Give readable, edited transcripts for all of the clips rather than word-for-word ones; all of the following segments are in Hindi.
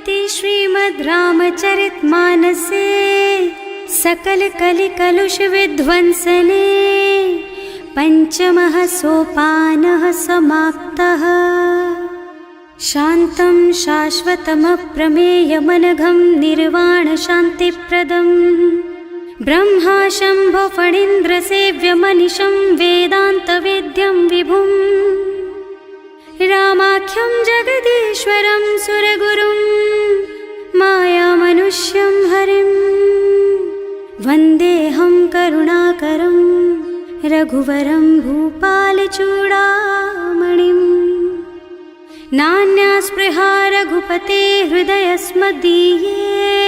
इति श्रीमद् रामचरितमानसे सकल कलि कलुष विध्वंसने पंचमः सोपानः समाप्तः। शान्तं शाश्वतमप्रमेयमनघं निर्वाण शान्तिप्रदं ब्रह्मा शम्भो फणीन्द्रसेव्यमनिशं वेदान्तवेद्यं विभुं रामाख्यं जगदीश्वरं सुरगुरुं मायामनुष्यं हरिं वन्देऽहं करुणाकरं रघुवरं भूपालचूडामणिं। नान्यास्पृहा रघुपते हृदयस्मदीये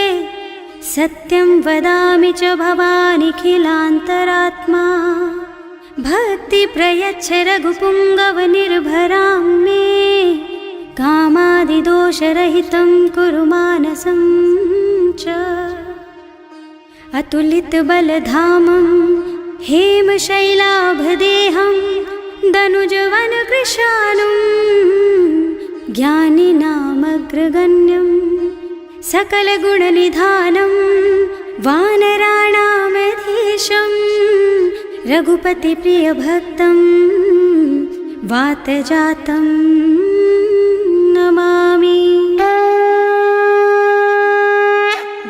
सत्यं वदामि च भवानिखिलान्तरात्मा। भक्ति प्रयच्छ रघुपुङ्गवनिर्भरां मे कामादिदोषरहितं कुरु मानसं च। अतुलितबलधामं हेमशैलाभदेहं दनुजवनकृशानुं ज्ञानिनामग्रगण्यं सकलगुणनिधानं वानराणामधीशं रघुपतिप्रियभक्तं वातजातं नमामि।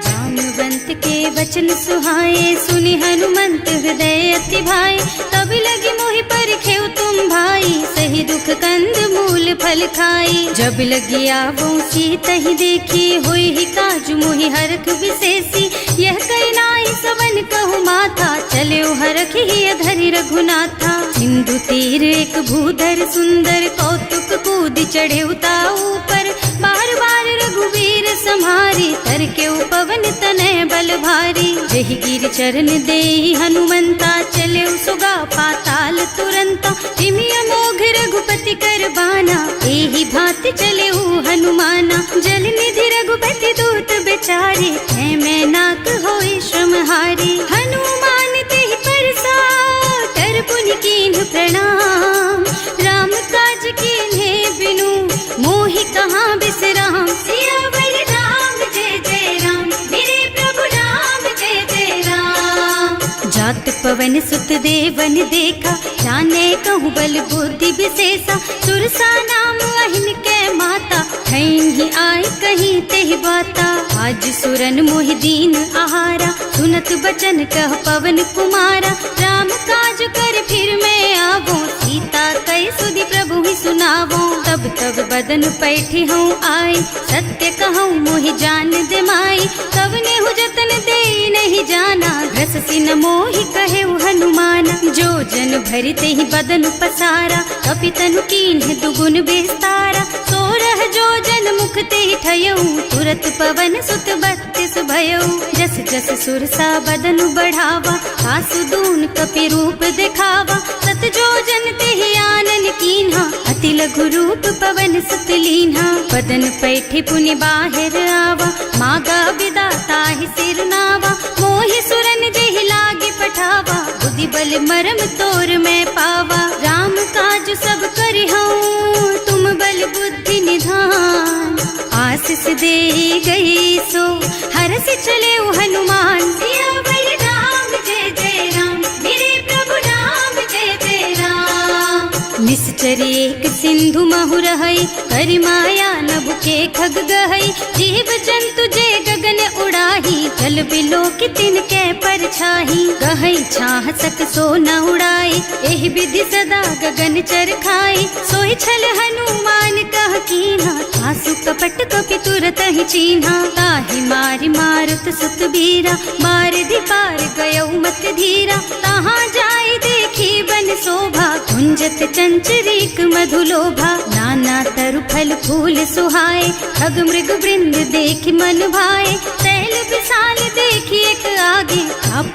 जाम्बवंत के वचन सुहाए सुनि हनुमंत हृदय अति भाए। तब लगी मोहि परखेउ तुम भाई सही दुख कंद मूल फल खाई। जब लगी आवो सीतहि देखी होई ही काजु मोहि हरख विशेषी। यह कई नाई सवन कहु माथा चले हरख ही अधरि रघुनाथा। सिंधु तीर एक भूधर सुंदर कौतुक कूद चढ़े उताऊ पर। बार बार रघुवीर सम्हारी तर के पवन तनय बल भारी। जहि गिर चरण देहि हनुमंता चले सुगा पाताल तुरंता। तिमि अमोघ रघुपति कर बाना एहि भांति चले हनुमाना। जल निधि रघुपति दूत बेचारे है मैं नाक होई श्रमहारी। हनुमान तेहि परसा कर पुनि कीन्ह प्रणाम। राम काज कीन्हे बिनु मोहि कहाँ बिसराम। सियावर राम जय जय राम मेरे प्रभु राम जय जय राम। जात पवन सुत देवन देखा जाने कहूँ बल बुद्धि विशेषा। सुरसा नाम अहिन के माता ही आय कहीं तेहि बाता। आज सुरन मोहि दीन आहारा सुनत बचन कह पवन कुमारा। राम काज कर फिर मैं आवो सीता कई सुधि प्रभु ही सुनावो। तब तब बदन पैठी हूँ आई सत्य कहूँ मोहि जान दे माई। तब ने हु जतन दे नहीं जाना घस सिन मोहि कहे हनुमाना। जो जन भरते ही बदन पसारा कपितनु कीन्ह दुगुन बेस्तारा। सोरह जो जन मुख ते ठयऊ तुरत पवन सुत बत्तिस भयऊ। जस जस सुरसा बदन बढ़ावा आसु दून कपि रूप दिखावा। सत जो जन ते आनन कीन्हा अति लघु रूप पवन सुत लीन्हा। बदन पैठे पुनि बाहिर आवा मागा विदाता ही सिर नावा। मोहि सुरन जेहि लागे पठावा बुद्धि बल मरम तोर मैं पावा। राम काज सब करिहऊँ तुम बल बुद्धि निधान। आशीष दे गई सो हरस चले हनुमान। सियावर राम जय जय राम मेरे प्रभु राम जय जय राम। निश्चर एक सिंधु महु रहई करि माया नभ के खग गहई। जीव जंतु जे गगन उड़ाही जल बिलो की तिनके परछाही। गहई छाह सक सो न उड़ाई एहि विधि सदा गगन चर खाई। सोई छल हनुमान कह कीन्हा आसु कपट कपि तुरत ही चीन्हा। ताहि मारि मारुत सुत बीरा मार पार गयौ मत धीरा। तहाँ जाय देखी बन शोभा कुंजत चंचरीक मधुलोभा। नाना तरु फल फूल सुहाए खग मृग वृंद देखि मन भाए। तैल विशाल देखी एक आगे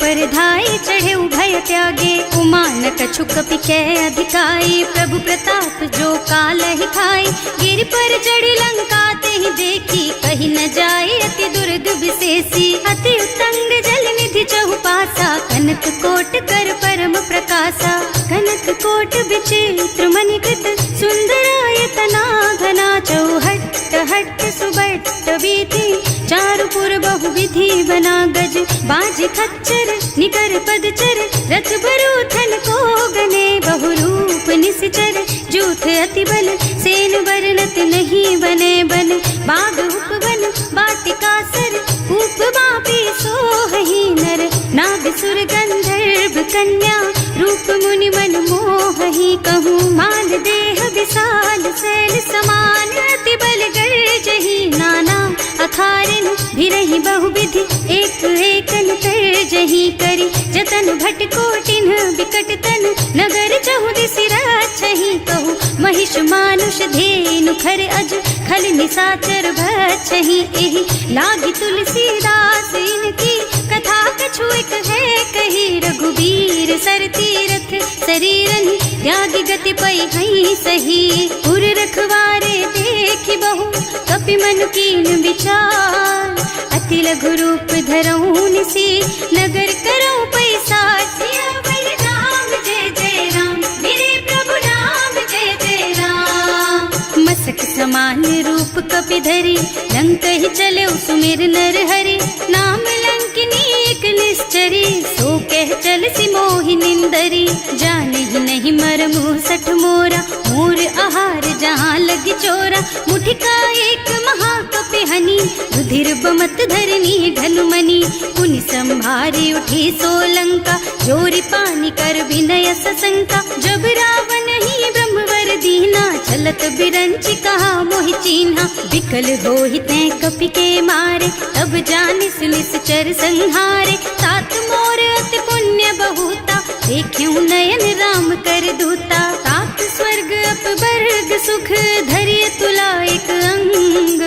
पर धाई चढ़े भय त्यागे। उमान कछु कपि कै अधिकाई प्रभु प्रताप जो काल ही खाई। गिर पर चढ़ी लंका ते ही देखी कहीं न जाए अति दुर्ग विशेषी। अति उत्तंग जल निधि चहुपासा कनक कोट कर परम प्रकाशा। कनक कोट विचित्र मणिकृत सुंदरायतना घना चौहट्ट हट्ट सुबट बीती, चारु पुर बहु विधि बना गज, बाज खच्चर निकर पदचर, रथ बरूथन को गने, बहु रूप निश्चर, जूथ अति बल, सेन बरनत नहीं बने बन, बाग उपवन वाटिका सर, कूप बापी सोहहि नर, नाग सुर गंधर्व कन्या, रूप मुनि मन मोहहि, कहूँ माल देह विशाल शैल समान, अति बल गर्जहि नाना अखारन, भिरहि बहुविधि एक एकन तरजहि करि, जतन भट कोटिन विकट तन, नगर चहुदिस राछहि, कहूँ महिष मानुष धेनु खर अज, खल निसाचर भक्षहि, एहि लागी तुलसीदास इनकी, कथा कछु एक है कही, रघुबीर सर तीरथ शरीरन, त्यागी गति पै हई सही, उर रखवारे देखि बहु, कपि मनु कीन विचार, अति लघु रूप धरऊं निसी, नगर करऊं पैसार, सियावर राम जय जय राम, मेरे प्रभु राम जय जय राम, मसक समान रूप कपि धरि, लंक ही चले सुमिर नर हरि, नाम लंकिनी एक निश्चरी, सो कह चल सी मोहि निंदरी, जाने ही नहीं मरम सठ मोरा, मोर आहार जहाँ लगी चोरा, मुठिका एक महाकपि हनी, रुधिर बमत धरनी ढलुमनी, पुनि संभारी उठी सोलंका, जोरी पानी कर विनय सशंका, जब रावण ही ब्रह्मवर दीना, चलत बिरंची कहा मोहि चीन्हा, विकल होहि तै कपि के मारे, तब जानिस निश्चर संहारे, तात मोर अति पुण्य बहुता, देखियो नयन राम कर दूता, तात स्वर्ग अपवर्ग सुख, धरिय तुला एक अंग,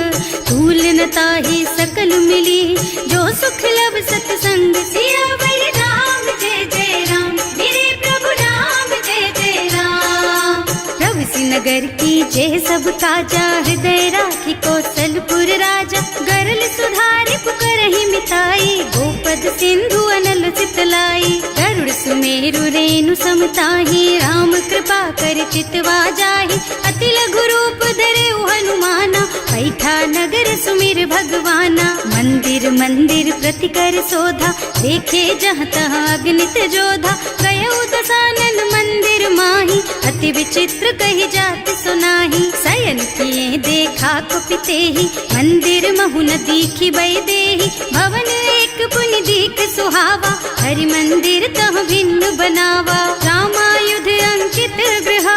तूल न ताहि सकल मिली, जो सुख लब सतसंग, सियावर राम जय जय राम, मेरे प्रभु राम जय जय राम, प्रभु सी नगर की जय सब काजा, हृदय राखी कौशलपुर राजा, गरल सुधारि पुकारहि मिताई, गोपद सिंधु अनल चितलाई, गरुड़ सुमेरु रेणु समताहि, राम कृपा कर चितवा जाहि, अति लघु रूप धरे हनुमाना, पैठा नगर सुमिर भगवाना, मंदिर मंदिर प्रति कर शोधा, देखे जहाँ तहाँ अगणित जोधा, गयो दसानन मंदिर माही, अति विचित्र कही जात सुनाही, शयन किए देखा कुपितेहि, मंदिर महु न दीखि बै देहि, भवन एक पुनि दीख सुहावा, हरि मंदिर तह भिन्न बनावा, रामायुध अंकित गृह,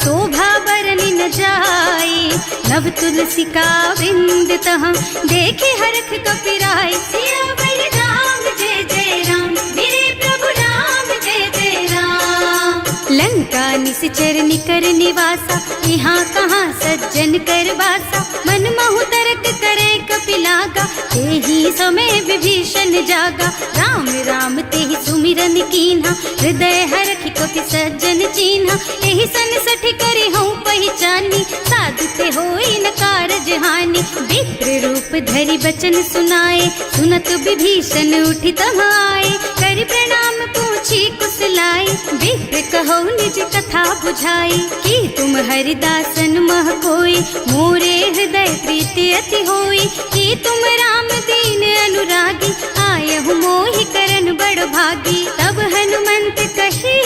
शोभा बरनि न जाई, नव तुलसी का वृंद तह, देखे हरख कपिराई, सियावर राम जय जय राम, मेरे प्रभु राम जय जय राम, लंका निश्चर निकर निवासा, यहाँ कहाँ सज्जन कर वासा, मन महु तरक करे कपिलागा, तेहि समय विभीषण जागा, राम राम तेहि सुमिरन कीन्हा, हृदय हरखि कपि सज्जन चीन्हा, एहि सन सठ करे हूँ पहचानी, साधु ते होई न कारज हानि, विप्र रूप धरि बचन सुनाए, सुनत विभीषण उठि तहाँ आए, करि प्रणाम पूछी कुशलाई, विप्र कहो निज कथा बुझाई, कि तुम हरिदासन मह कोई, मोरे हृदय प्रीति अति होई, कि तुम राम दीन अनुरागी, आयहु मोहि करन बड़ भागी, तब हनुमंत कही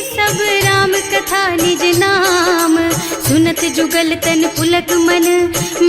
सब राम कथा निज नाम, सुनत जुगल तन पुलक मन,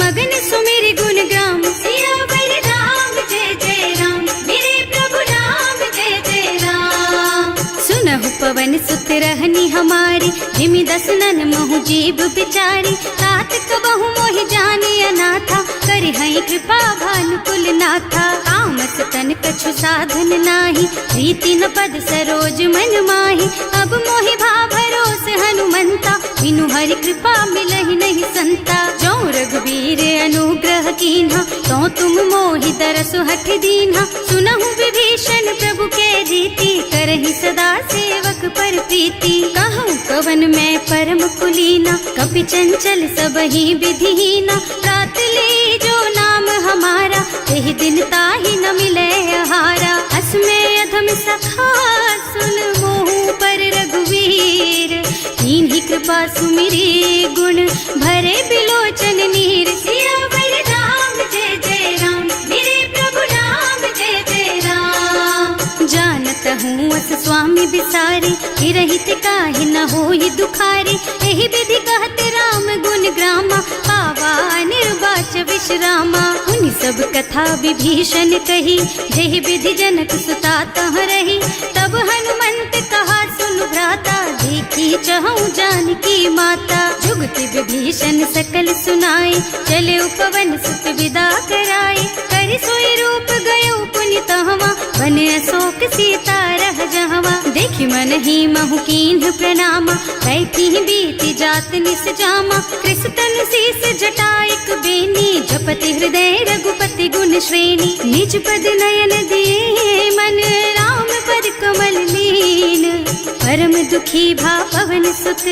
मगन सुमिर गुण ग्राम, सियावर राम जय जय राम, मेरे प्रभु राम जय जय राम, सुनहु पवन सुत रहनी हमारी, जिमि दसनन महु जीव बिचारी, तात कबहु मोहि जानि अनाथा, करि हई कृपा भानुकुल नाथा, तामस तन कछु साधन नाही, प्रीति न पद सरोज मन माही, अब मोहि भा भरोस हनुमंता, बिनु हरि कृपा मिलहि नहीं संता, जो रघुबीर अनुग्रह कीन्हा, तो तुम मोहि दरसु हठ दीन्हा, सुनहु विभीषण प्रभु के रीति, करहि सदा सेवक पर प्रीति, कहूँ कवन मैं परम कुलीना, कपि चंचल सबहि विधिहीना, रात ले जो नाम हमारा, तेहि दिन ताहि न मिले आहारा, असमय अधम सखा सुन मोहु पर रघुवीर, कीन्ही कृपा सुमिरी गुण भरे बिलोचन नीर, सियावर स्वामी बिसारी, रहित काहे न होई दुखारी। एहि विधि कहते राम गुण ग्रामा, पावा निर्वाच विश्रामा। उन सब कथा विभीषण कही, जेहि विधि जनक सुता तह रही। तब हनुमंत कहा सुन भ्राता, देखी चहु जानकी माता। जुगति विभीषण सकल सुनाई, चले उपवन सुत विदा कराई। कर सोई रूप गयो पुनि तहवा, बन अशोक सीता रह जहवा। देखि मन ही महु कीन्ह प्रणामा, कैथी बीति जात निस जामा। कृष तनु शीस जटाइक बेनी, जपति हृदय रघुपति गुण श्रेणी। निज पद नयन दिए मन, राम पद कमल लीन। परम दुखी भा पवन सुत,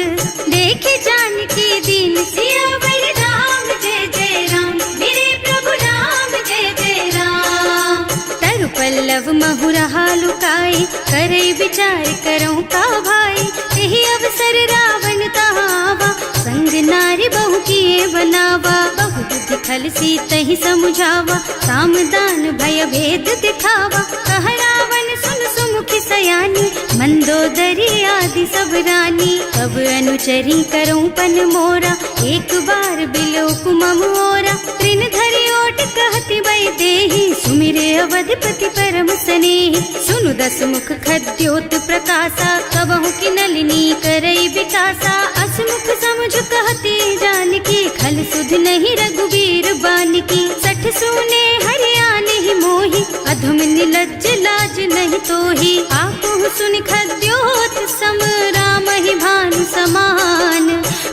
देखे जानकी दीन। सियावर राम जय जय राम, मेरे प्रभु राम जय जय राम। तरु पल्लव महु रहा लुकाई, करई विचार करऊं का भाई। यही अवसर रावण तहावा, संग नारी बहु किए बनावा। बहु बुद्धि खल सीतहि समुझावा, साम दान भय भेद दिखावा। कह रावण सुन सुमुखी सयानी, मंदोदरी आदि सब रानी। अब अनुचरी करऊं पन मोरा, एक बार बिलोक मम ओरा। त्रिन धरि ओट कहति वै देहि, सुमिरे अवधपति परम स्नेहि। सुनु दस मुख खद्योत प्रकाशा, कबहु की नलिनी करई विकासा। असमुख समझ कहती जानकी, खल सुध नहीं रघुबीर बानकी। सठ सूने हरियाणि ही मोहि, अधम निलज्ज लाज नहीं तोहि। आपहु सुनि खद्योत सम, राम ही भानु समान।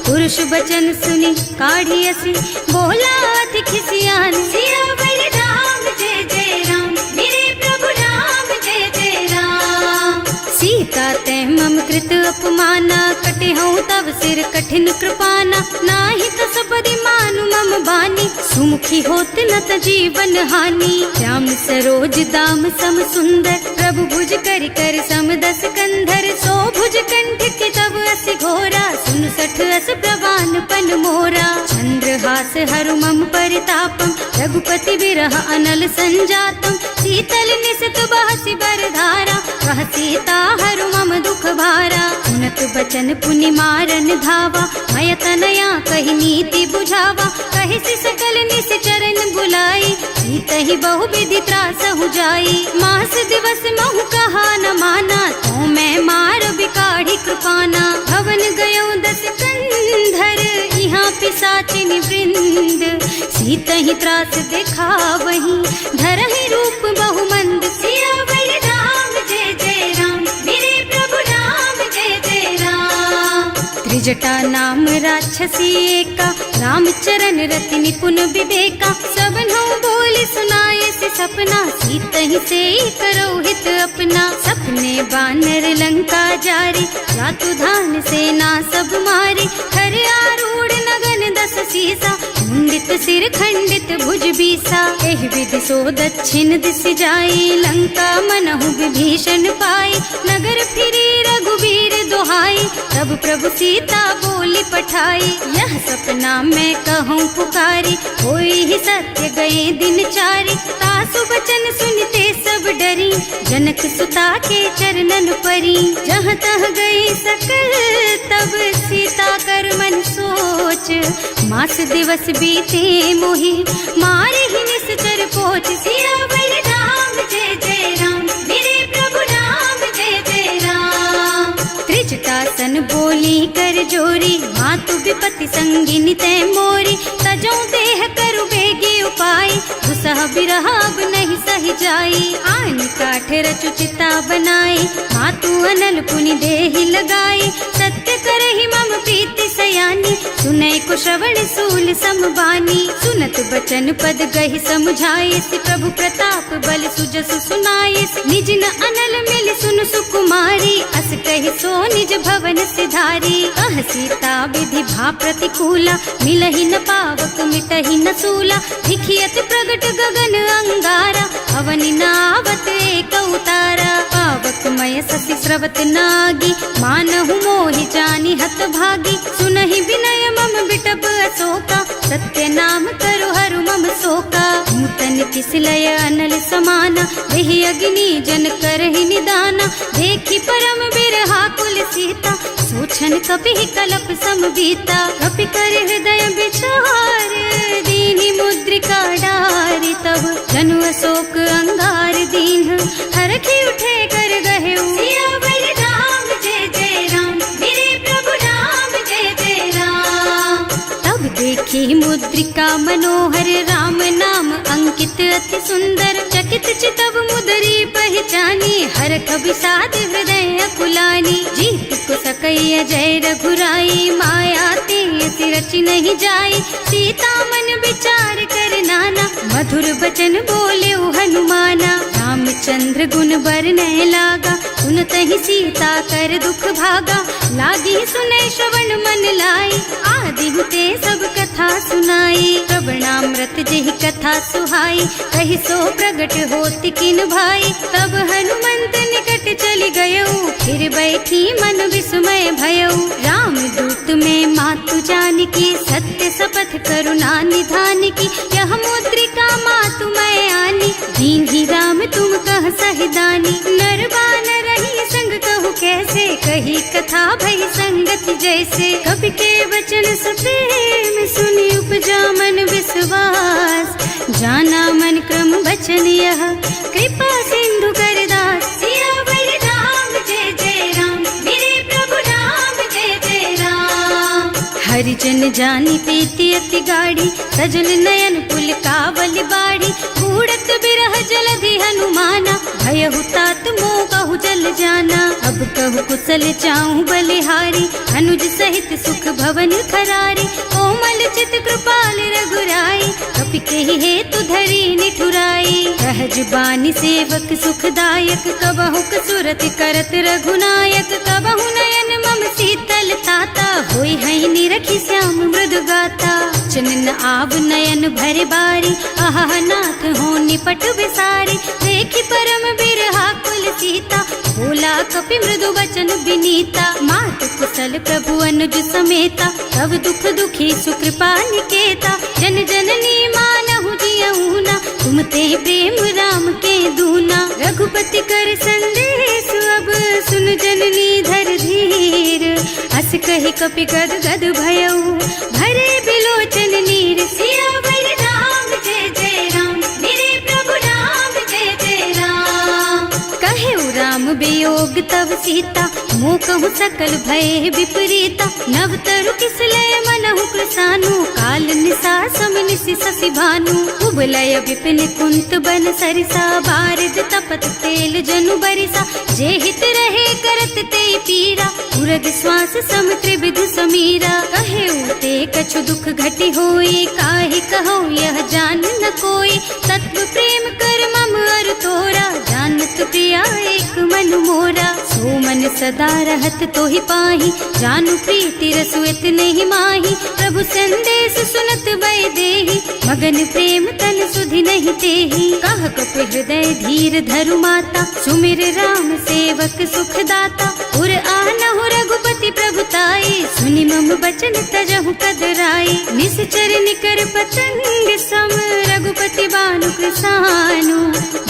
पुरुष बचन सुनि काढ़ियसि, बोला अति खिसियान। सियावर राम जय जय राम, मेरे प्रभु राम जय जय राम। सीता तै मम कृत अपमाना, कटे हूँ तब सिर कठिन कृपाना। नाही त सपदि मानु मम बानी, सुमुखी होत न त जीवन हानि। श्याम सरोज दाम सम सुंदर, प्रभु भुज कर कर सम दस कंधर। सो भुज कंठ के तब अस घोरा, सुन सठ अस प्रवान पन मोरा। चंद्रहास हरु मम परितापम, रघुपति विरह अनल संजातम। शीतल निसित बहसि बरधारा, वह सीता हरु मम दुख भारा। सुनत बचन पुनि मारन धावा, मय तनया कहि नीति बुझावा। कहि सि सकल निस चरण बुलाई, सीतहि बहु विधि त्रासहु जाई। मास दिवस महु कहा न माना, तो मैं मार बिकाढ़ी कृपाना। भवन गयो दस कंधर, यहाँ पिशाचिनि वृंद। सीतहि त्रास दिखावहि, धरहि रूप बहुमंद। सियावर राम जय जय राम, मेरे प्रभु राम जय जय राम। त्रिजटा नाम राक्षसी एका, राम चरण रति निपुण विवेका। सबनो बोल सुनाए से सपना, सीतहि से करो हित अपना। सपने बानर लंका जारी, जातु धान सेना सब मारी। खर आरूढ़ नगन दस सीसा, मुंडित सिर खंडित भुज बीसा। एहि विधि सो दक्षिण दिस जाई, लंका मनहु विभीषण पाई। नगर फिरी रघुबीर दुहाई, तब प्रभु सीता बोली पठाई। यह सपना मैं कहूँ पुकारी, होई ही सत्य गए दिन चारी। तासु बचन सुनते सब डरी, जनक सुता के चरणन परी। जहाँ तह गई सकल तब सीता कर मन सोच। मास दिवस बीते मोहि, मारे ही निश्चर पोच। सियावर राम जय जय राम, मेरे प्रभु राम जय जय राम। त्रिजटासन बोली कर जोरी, मातु विपति संगिनी तै मोरी। तजो देह करु बेगी उपाय, दुसह बिरह अब नहीं सही जाई। आन काठ रचु चिता बनाई, मातु अनल पुनि देहि लगाई। सत्य करहि मम प्रीति सयानी, सुनै को श्रवण सूल समबानी। सुनत बचन पद गहि समुझाइस, प्रभु प्रताप बल सुजसु सुनाइस। निज न अनल मिल सुन सुकुमारी, अस कहि सो निज भवन सिधारी। अह सीता विधि भा प्रतिकूला, मिलहि न पावक मिटहि न सूला। भिखियत प्रगट गगन अंगारा, अवनि नावत एक उतारा। पावक मय ससि स्रवत नागी, मानहु मोहि जानि हत भागी। सुनहि विनय मम बिटप अशोका, सत्य नाम करु हरु मम शोका। नूतन किसलय अनल समाना, वही अग्नि जन करहि निदाना। देखी परम बिरहा कुल सीता, सोचन कपि कलप सम बीता। कपि कर हृदय विचार, दीनी मुद्रिका डारी। तब जनु अशोक अंगार दीन, हरखी उठे कर गहे सियावर राम जय जय राम, मेरे प्रभु राम जय जय राम। तब देखी मुद्रिका मनोहर, राम नाम अंकित अति सुंदर। चकित चितव मुदरी पहचानी, हरख विषाद हृदय अकुलानी। जीत को सकैया जय रघुराई, माया ते रचि नहीं जाई। सीता मन विचार कर नाना, मधुर बचन बोले हनुमाना। रामचंद्र गुण बरनय लागा, सुनतहि सीता कर दुख भागा। लागी सुने श्रवण मन लाई, आदि ते सब कथा सुनाई। श्रवणामृत जेहि कथा सुहाई, कहि सो प्रगट होति किन भाई। तब हनुमंत निकट चली गयऊ, फिर बैठी मन विस्मय भयऊ। राम दूत में मातु जानकी, सत्य शपथ करुणा निधान की। यह मुद्रिका मातु मैं आनी, दीन्ही राम तुम कह सहिदानी। नर बानर रही संग कहु कैसे, कही कथा भई संगति जैसे। कवि के वचन सप्रेम सुनि उपजा मन विश्वास। जाना मन क्रम वचन यह, कृपा सिंधु कर दास। सियावर राम जय जय राम, मेरे प्रभु राम जय जय राम। हरिजन जानी प्रीति अति गाढ़ी, सजल नयन पुल कावल बाड़ी। बूढ़त बिरह जलधि हनुमाना, भयहु तात मोह कहु जल जाना। अब कहु कुशल चाहु बलिहारी, अनुज सहित सुख भवन खरारी। कोमल चित कृपाल रघुराई, कपि केहि हेतु धरी निठुराई। सहज बानी सेवक सुखदायक, कबहु कसुरत करत रघुनायक। कबहु नयन मम शीतल ताता, होई है निरखी श्याम मृदु गाता। चनन आव नयन भर बारी, आह नाथ हो निपट विसारी। देखी परम बिरहा कुल सीता, बोला कपि मृदु वचन विनीता। मात कुशल प्रभु अनुज समेता, तब दुख दुखी सुकृपा निकेता। जन जननी मानहु जियहु ना, तुम ते प्रेम राम के दूना। रघुपति कर संदेश अब सुन जननी धर धीर। अस कहि कपि गद गद भयऊ, भरे बिलोचन नीर। सियावर राम जय जय राम, मेरे प्रभु राम जय जय राम। कहेउ राम वियोग तब सीता, मोह कहु सकल भय विपरीता। नव तरु किसलय मनहु कृसानु, काल निसा सम निसि शशि भानु। उबलय विपिन कुंत बन सरिसा, बारिद तपत तेल जनु बरिसा। जे हित रहे करत ते पीरा, उरग श्वास सम त्रिविध समीरा। कहेउ ते कछु दुख घटी होई, काहि कहौ यह जान न कोई। तत्व प्रेम कर मम अर तोरा, जानत प्रिया एक मन मोरा। सो मन सदा रहत तोहि पाही, जानु प्रीति रसु इतने माही। प्रभु संदेश सुनत वै देही, मगन प्रेम तन सुधि नहीं तेही। कह कपि हृदय धीर धरु माता, सुमिर राम सेवक सुख दाता। उर आनहु रघुपति प्रभुताई, सुनि मम बचन तजहु कदराई। निश्चर निकर पतंग सम, रघुपति बानु कृसानु।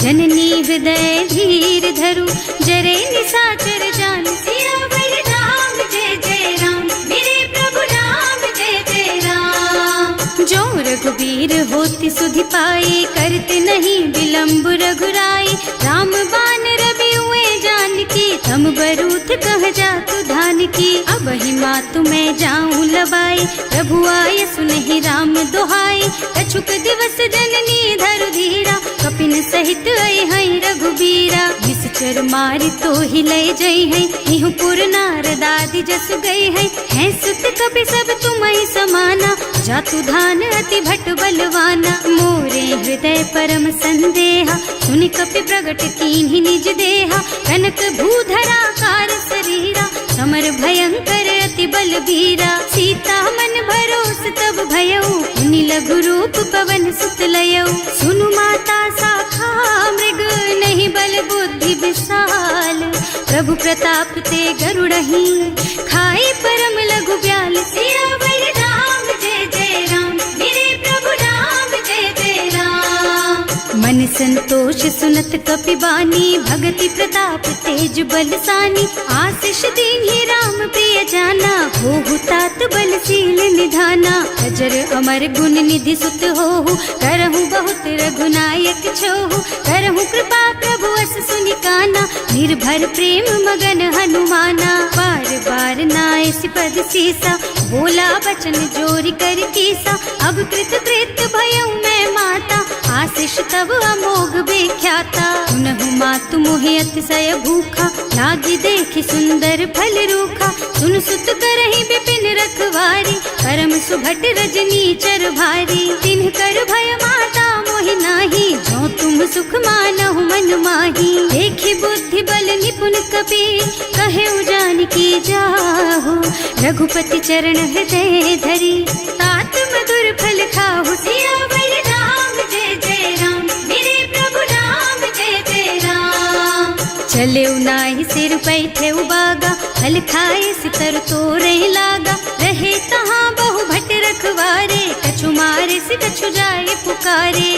जननी हृदय धीर धरु, जरे निशाचर जान। सियावर राम जय जय राम, मेरे प्रभु राम जय जय राम। जो रघुबीर होति सुधि पाई, करते नहीं विलम्ब रघुराई। राम बान रवि हुए जानकी, तम बरूथ कह जातु धान की। अब ही मातु मैं जाऊं लबाई, प्रभु आय सुनहि राम दोहाई। कछुक दिवस जननी धरु धीरा, कपिन सहित आई है रघुबीरा। निश्चर मारी तो ही लय जई है, इहु पुर नारद आदि जस गई है। हैं सुत कपि सब तुम्हि समाना, जातु धान अति भट बलवाना। मोरे हृदय परम संदेहा, सुनि कपि प्रगट कीन्हि निज देहा। कनक भूधरा कार शरीरा, समर भयंकर अति बलबीरा। सीता मन भरोस तब भयऊ, मुनि लघु रूप पवन सुत लयऊ। सुनु माता शाखा मृग, नहीं बल बुद्धि विशाल। प्रभु प्रताप ते गरुड़हि, खाई परम लघु ब्याल। सियावर राम जय जय राम, मेरे प्रभु राम जय जय राम। संतोष सुनत कपिबानी, भगति प्रताप तेज बलसानी। आशीष दीन्ही राम प्रिय जाना, होहु तात बलशील निधाना। अजर अमर गुण निधि सुत होहु, करहु बहुत रघुनायक छोहु। करहु कृपा प्रभु अस सुनि काना, निर्भर प्रेम मगन हनुमाना। बार बार नाय सिपद सीसा, बोला बचन जोरी कर कीसा। अब कृत कृत भयउ मैं माता, आशीष तब अमोघ बेख्याता। सुनहु मातु मोहि अतिशय भूखा, लागी देखि सुंदर फल रूखा। सुन सुत करहि विपिन रखवारी, परम सुभट रजनी चर भारी। तिन्ह कर भय माता मोहि नाही, जो तुम सुख मानहु मन माही। देखि बुद्धि बल निपुण कपि, कहे जानकी जाहु। रघुपति चरण हृदय धरी, तात मधुर फल खाहु। सियावर राम जय जय राम, मेरे प्रभु राम जय जय राम। चले नाहि सिर पैठे उबागा, फल खाए सितर तोरे लागा। रहे तहाँ बहु भट रखवारे, कछु मारे से कछु जाए पुकारे।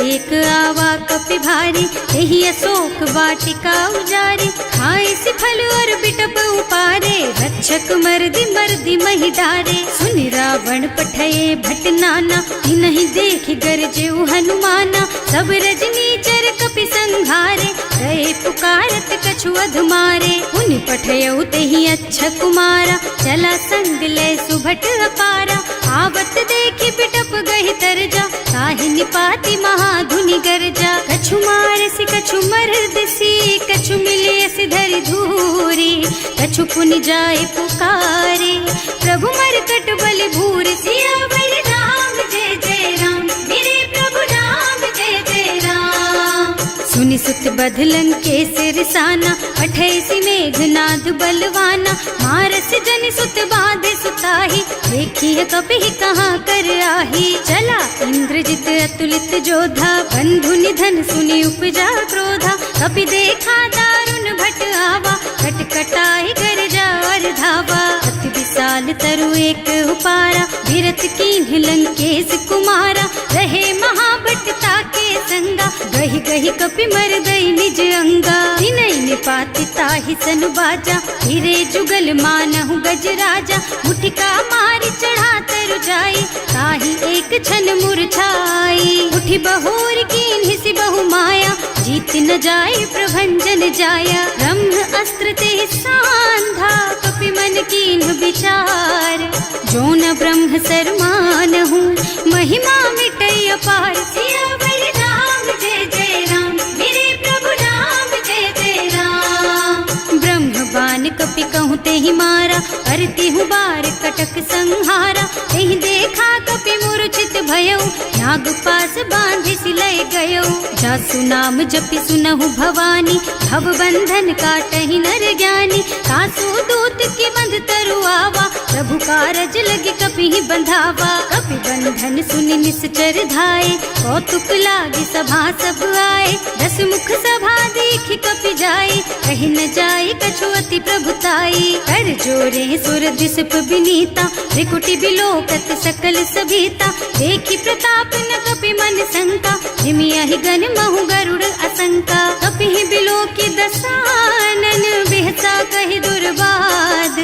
एक आवा कपि भारी, यही अशोक वाटिका उजारी। खाए से फल और बिटप उपारे, रक्षक मर्दी मर्दी मही डारे। सुनि रावण पठये भट नाना, नहीं देखि गरजेउ हनुमाना। सब रजनी चर कपि संघारे, गए पुकारत कछु अधमारे। उनि पठयउ तेहि अच्छा कुमारा, चला संग ले सुभट अपारा। आवत देखि बिटप गहि तरजा, ताहि निपाति महाधुनि गरजा। कछु मारसि कछु मरदसी, कछु मिलियसि धरि धूरी। कछु पुनि जाए पुकारे, प्रभु मरकट बल भूरि। सियावर राम जय जय राम, मेरे प्रभु राम जय जय राम। सुनि सुत बध लंकेश रिसाना, पठयसि मेघनाद बलवाना। मारस जनि सुत बाधे सुताही, देखिए कपि कहाँ कर आही। चला इंद्रजित अतुलित जोधा, बंधु निधन सुनि उपजा क्रोधा। कपि देखा दारुण भट आवा, कटकटाई गरजा और धावा। अति विशाल तरु एक उपारा, विरत कीन्ह लंकेश कुमारा। रहे महाभट ताके संगा, गहि गहि कपि मर गई निज अंगा। तिनहि निपाति ताहि सन बाजा, हिरे जुगल मानहु गज राजा। मुठिका मारि चढ़ा तरु जाई, ताहि एक छन मुरझाई। उठि बहोर कीन्हि सि बहु माया, जीत न जाय प्रभंजन जाया। ब्रह्म अस्त्र तेहि सांधा, कपि मन कीन्ह विचार। जो न ब्रह्म सर मानहु, महिमा मिटै अपार। सियावर राम जय जय राम, मेरे प्रभु राम जय जय राम। ब्रह्म बान कपि कहूँ तेहि मारा, करती हूँ बार कटक संहारा। तेहि देखा कपि मूर्छित भयउ, नाग पास बांधि सिलय गयउ। जासु नाम जपि सुनहु भवानी, भव बंधन काटहि नर ज्ञानी। सासु दूत की बंध तरु आवा, प्रभु कारज लगी कपि ही बंधावा। कपि बंधन सुनि निश्चर धाये, कौतुक लागी सभा सब आए। दस मुख सभा देखि कपि जाए, कहि न जाए कछु अति प्रभुताई। कर जोरे सुर दिसप विनीता, त्रिकुटी बिलोकत सकल सभीता। देखि प्रताप न कपि मन शंका, जिमियाहि गन महु गरुड़ असंका। कपि ही बिलोकि दसानन, बिहसा कहि दुर्बाद।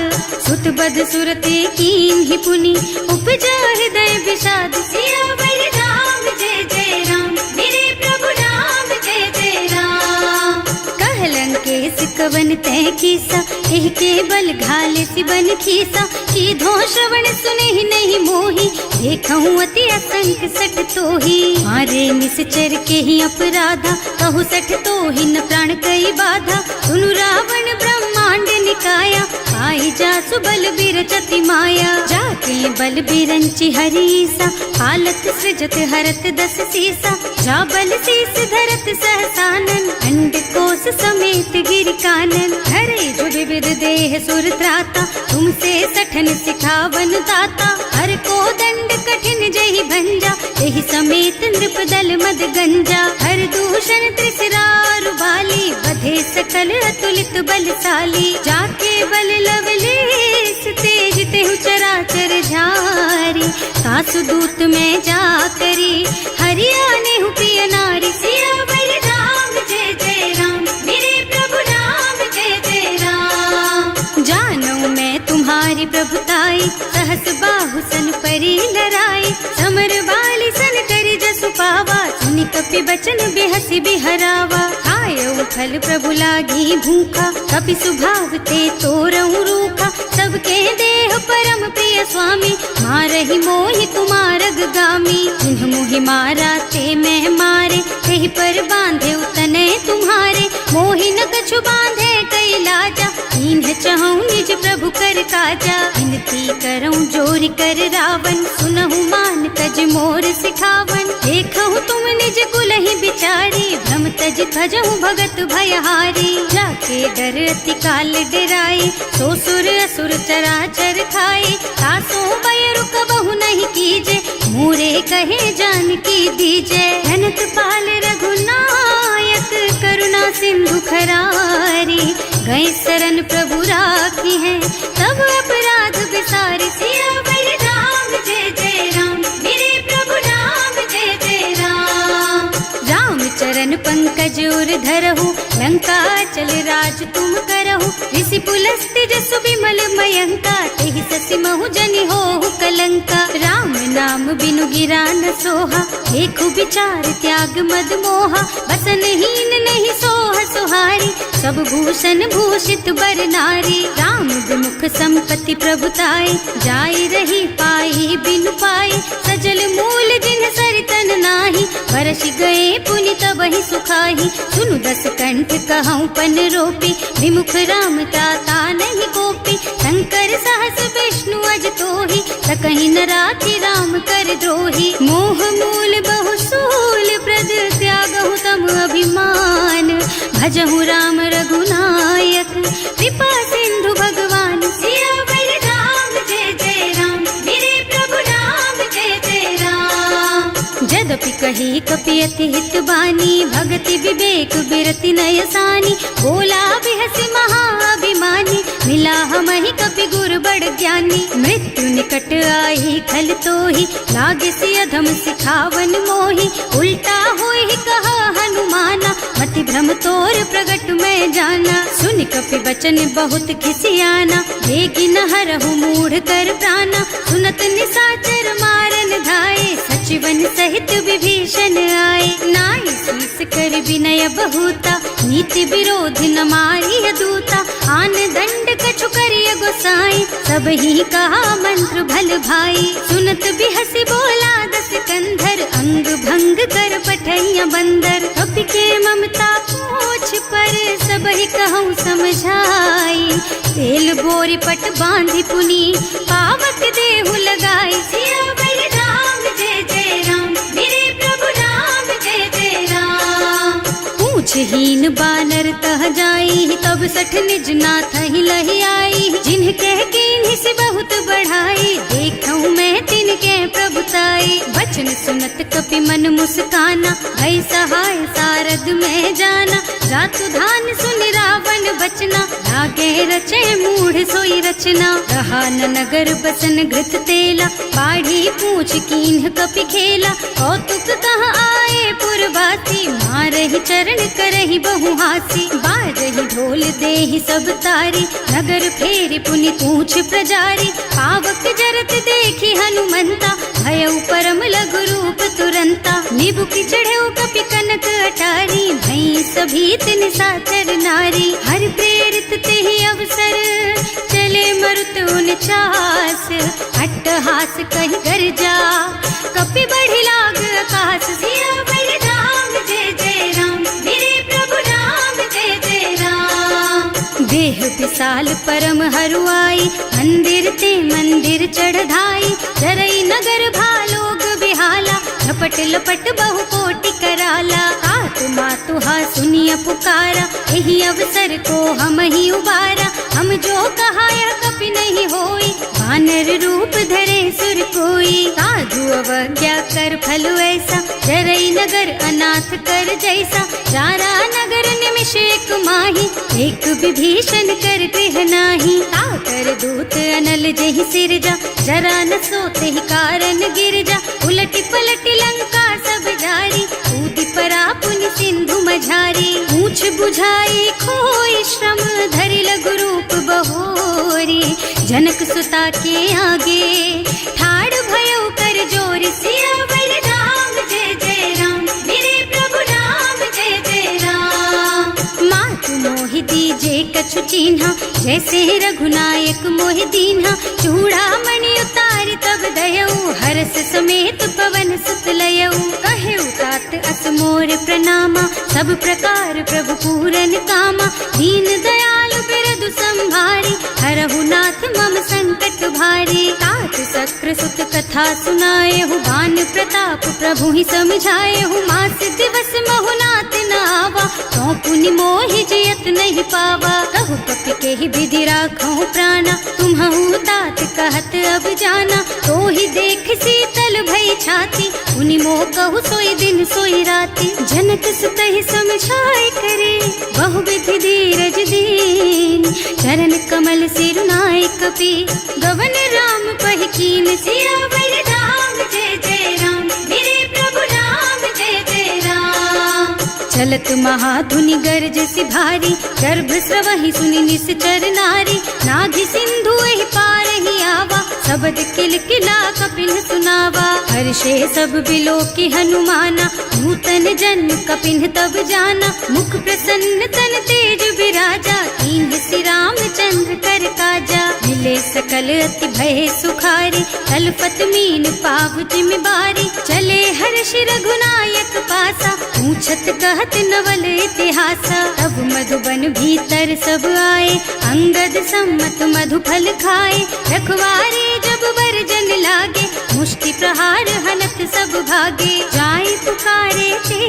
सुत बद सुरते कीन्हि पुनि, उपजा हृदय विषाद। सियावर राम जय जय राम, मेरे प्रभु राम जय जय राम। कह लंकेश कवन तै कीसा, एह के बल घाले सि बन खीसा। कीधो श्रवण सुनेहि नहीं मोहि, देखहु अति असंख सठ तोहि। मारे निश्चर के ही अपराधा, कहु सठ तोहि न प्राण कई बाधा। सुनु रावण ब्रह्मांड निकाया, पाई जासु बल बिरचति माया। जाके बल बिरंचि हरीसा, हालत सृजत हरत दस सीसा। जा बल शीस धरत सहसानन, अंड कोस समेत गिर कानन। हरे जो विविध देह सुर त्राता, तुमसे सठन सिखावन दाता। हर को दंड कठिन जहि भंजा, यही समेत नृप दल मद गंजा। हर दूषण त्रिसरारु बाली, बधे सकल अतुलित बलशाली। जाके बल लवलेश तेज तेहु चराचर झारी। सासु दूत में जा करी, हरियाणे हु प्रिय नारी। सिया समर बाली सन करी जसु पावा, सुनि कपि बचन बेहसी बिहरावा। खायऊ फल प्रभु लागी भूखा, कपि सुभाव ते तोरऊ रूखा। सबके देह परम प्रिय स्वामी, मारहि मोहि कुमारग गामी। जिन्ह मोहि मारा ते मैं मारे, तेहि पर बांधे तने तुम्हारे। मोहि न कछु बांधे कई लाजा, इन्ह चहु निज प्रभु कर काजा। विनती करऊं जोरि कर रावण, सुनहु मान तज मोर सिखावन। देखहु तुम निज कुलहि बिचारी, भ्रम तज भजहु भगत भयहारी। जाके डर अति काल डराई, सो सुर असुर चराचर खाए। तासो भय रुक बहु नहीं कीजे, मोरे कहे जानकी दीजे। धनत पाल रघुनायक, करुणा सिंधु खरारी। गए शरण प्रभु राखी है, तब अपराध विसारी। सियावर राम जय जय राम, मेरे प्रभु राम जय जय राम। राम चरण पंकज उर धरहु, लंका चल राज तुम करहु। ऋषि पुलस्त्य जसु विमल मयंका, तेहि ससि महु जनि होहु कलंका। राम नाम बिनु गिरा न सोहा, देखु विचार त्याग मद मोहा। बसन हीन नहीं सोह सुहारी, सब भूषण भूषित बर नारी। राम विमुख संपत्ति प्रभुताई, जाई रही पाई बिनु पाई। सजल मूल जिन सरितन नाही, बरस गए पुनि तबहि सुखाही। सुनु दस कंठ कहऊँ पन रोपी, विमुख राम ताता नहीं कोपी। शंकर सहस विष्णु अज तोहि, सकहि न राखि राम कर द्रोही। मोह मूल बहु सूल प्रद, त्यागहु तम अभिमान। भजहु राम रघुनायक, कृपा सिंधु भगवान। सियावर राम जय जय राम, मेरे प्रभु राम जय जय राम। जदपि कही कपि अति हित बानी, भगति विवेक बिरति नय सानी। बोला बिहसि महाअभिमानी, मिला हमहि कपि गुर बड़ ज्ञानी। मृत्यु निकट आई खल तोहि, लागे सि अधम सिखावन मोहि। उल्टा होई कहा हनुमाना, मति भ्रम तोर प्रगट में जाना। सुनि कपि बचन बहुत खिसियाना, देगी न हरहु मूढ़ कर प्राणा। सुनत निशाचर मारन धाये, सचिवन सहित विभीषण आए। नाई शीस कर विनय बहुता, नीति विरोध न मारिय दूता। आन दंड कछु करिय गोसाई, सब ही कहा मंत्र भल भाई। सुनत बिहसि बोला दस कंधर, अंग भंग कर पठैया बंदर। कपि के ममता पूछ पर, सब ही कहूँ समझाई। तेल बोरी पट बांधि पुनी, पावक देहु लगाई। सियावर राम जय जय राम, मेरे प्रभु राम जय जय राम। पूछहीन बानर तह जाई, तब सठ निज नाथ ही लही आई। जिन्ह कह कीन्हि से बहुत बढ़ाई, देखऊँ मैं तिनके प्रभुताई। वचन सुनत कपि मन मुस्काना, भई सहाय सारद में जाना। जातु धान सुनि रावण बचना, लागे रचे मूढ़ सोई रचना। रहा न नगर बसन घृत तेला, बाढ़ी पूछ कीन्ह कपि खेला। कौतुक कह आए पुरवासी, मारहि चरण करहि बहु हासी। बाजहि ढोल देहि सब तारी, नगर फेरि पुनि पूछ प्रजारी। पावक जरत देखि हनुमंता, भयउ परम लघु रूप तुरंता। निबुकि चढ़ऊ कपि कनक अटारी, भई सभीत निशाचर नारी। हर प्रेरित तेहि अवसर, चले मरुत उनचास। अट्टहास कहि गर्जा, कपि बढ़ि लाग आकाश। सियावर राम जय जय राम, मेरे प्रभु राम जय जय राम। देह विशाल परम हरुआई, मंदिर ते मंदिर चढ़धाई। जरई नगर भालोग बिहाला, झपट लपट बहु कोटि कराला। आत मातुहा सुनिय पुकारा, यही अवसर को हम ही उबारा। हम जो कहा यह कपि नहीं होई, वानर रूप धरे सुर कोई। साधु अवज्ञा कर फल ऐसा, जरई नगर अनाथ कर जैसा। जारा नगर निमिष एक माही, एक विभीषण कर गृह नाही। ताकर दूत अनल जेहि सिरजा, जरा न सोते ही कारण गिरजा। उलटी पलटी लंका सब जारी, कूदि परा पुनि सिंधु मझारी। पूछ बुझाई खोई श्रम, धरि लघु रूप बहोरी। जनक सुता के आगे, ठाड़ भयउ कर जोरी। चीन्हा, जैसे रघुनायक मोहि दीन्हा। चूड़ामणि उतारि तब दयऊ, हरस समेत पवन सुत लयऊ। कहे तात अस मोर प्रणामा, सब प्रकार प्रभु पूरन कामा। दीन दयालु बिरदु संभारी, हरहु नाथ मम संकट भारी। तात सक्र सुत कथा सुनाए हूँ, बान प्रताप प्रभु ही समझाए हूँ। मास दिवस महु नाथ न आवा, तो पुनि मोहि जियत नहीं पावा। कहु कपि के ही विधि राखहु प्राणा, तुम्हु तात कहत अब जाना। तो ही देख शीतल भई छाती, पुनि मोह कहु सोई दिन सोई राती। जनक सुतहि समझाए करे, बहु विधि धीरज दीन। चरण कमल सिरुनाए कपि, गवन राम पहि कीन। सियावर राम जय जय राम, मेरे प्रभु राम जय जय राम। चलत महाधुनि गरजसि भारी, गर्भ स्रवहि सुनि निश्चर नारी। नाभि सिंधु एहि पारहि आवा, शबद किलकिला कपिल सुनावा। हर्षे सब बिलोकि हनुमाना, नूतन जन्म कपिन तब जाना। मुख प्रसन्न तन तेज बिराजा, कीन्ह श्री रामचंद्र कर काजा। मिले सकल अति भय सुखारी, तलपत मीन पाव जिम बारी। चले हर्ष रघुनायक पासा, पूछत कहत नवल इतिहासा। तब मधुबन भीतर सब आए, अंगद सम्मत मधु फल खाए। रखवारे जब बरजन लागे, मुष्टि प्रहार हनत सब भागे। जाय पुकारे ते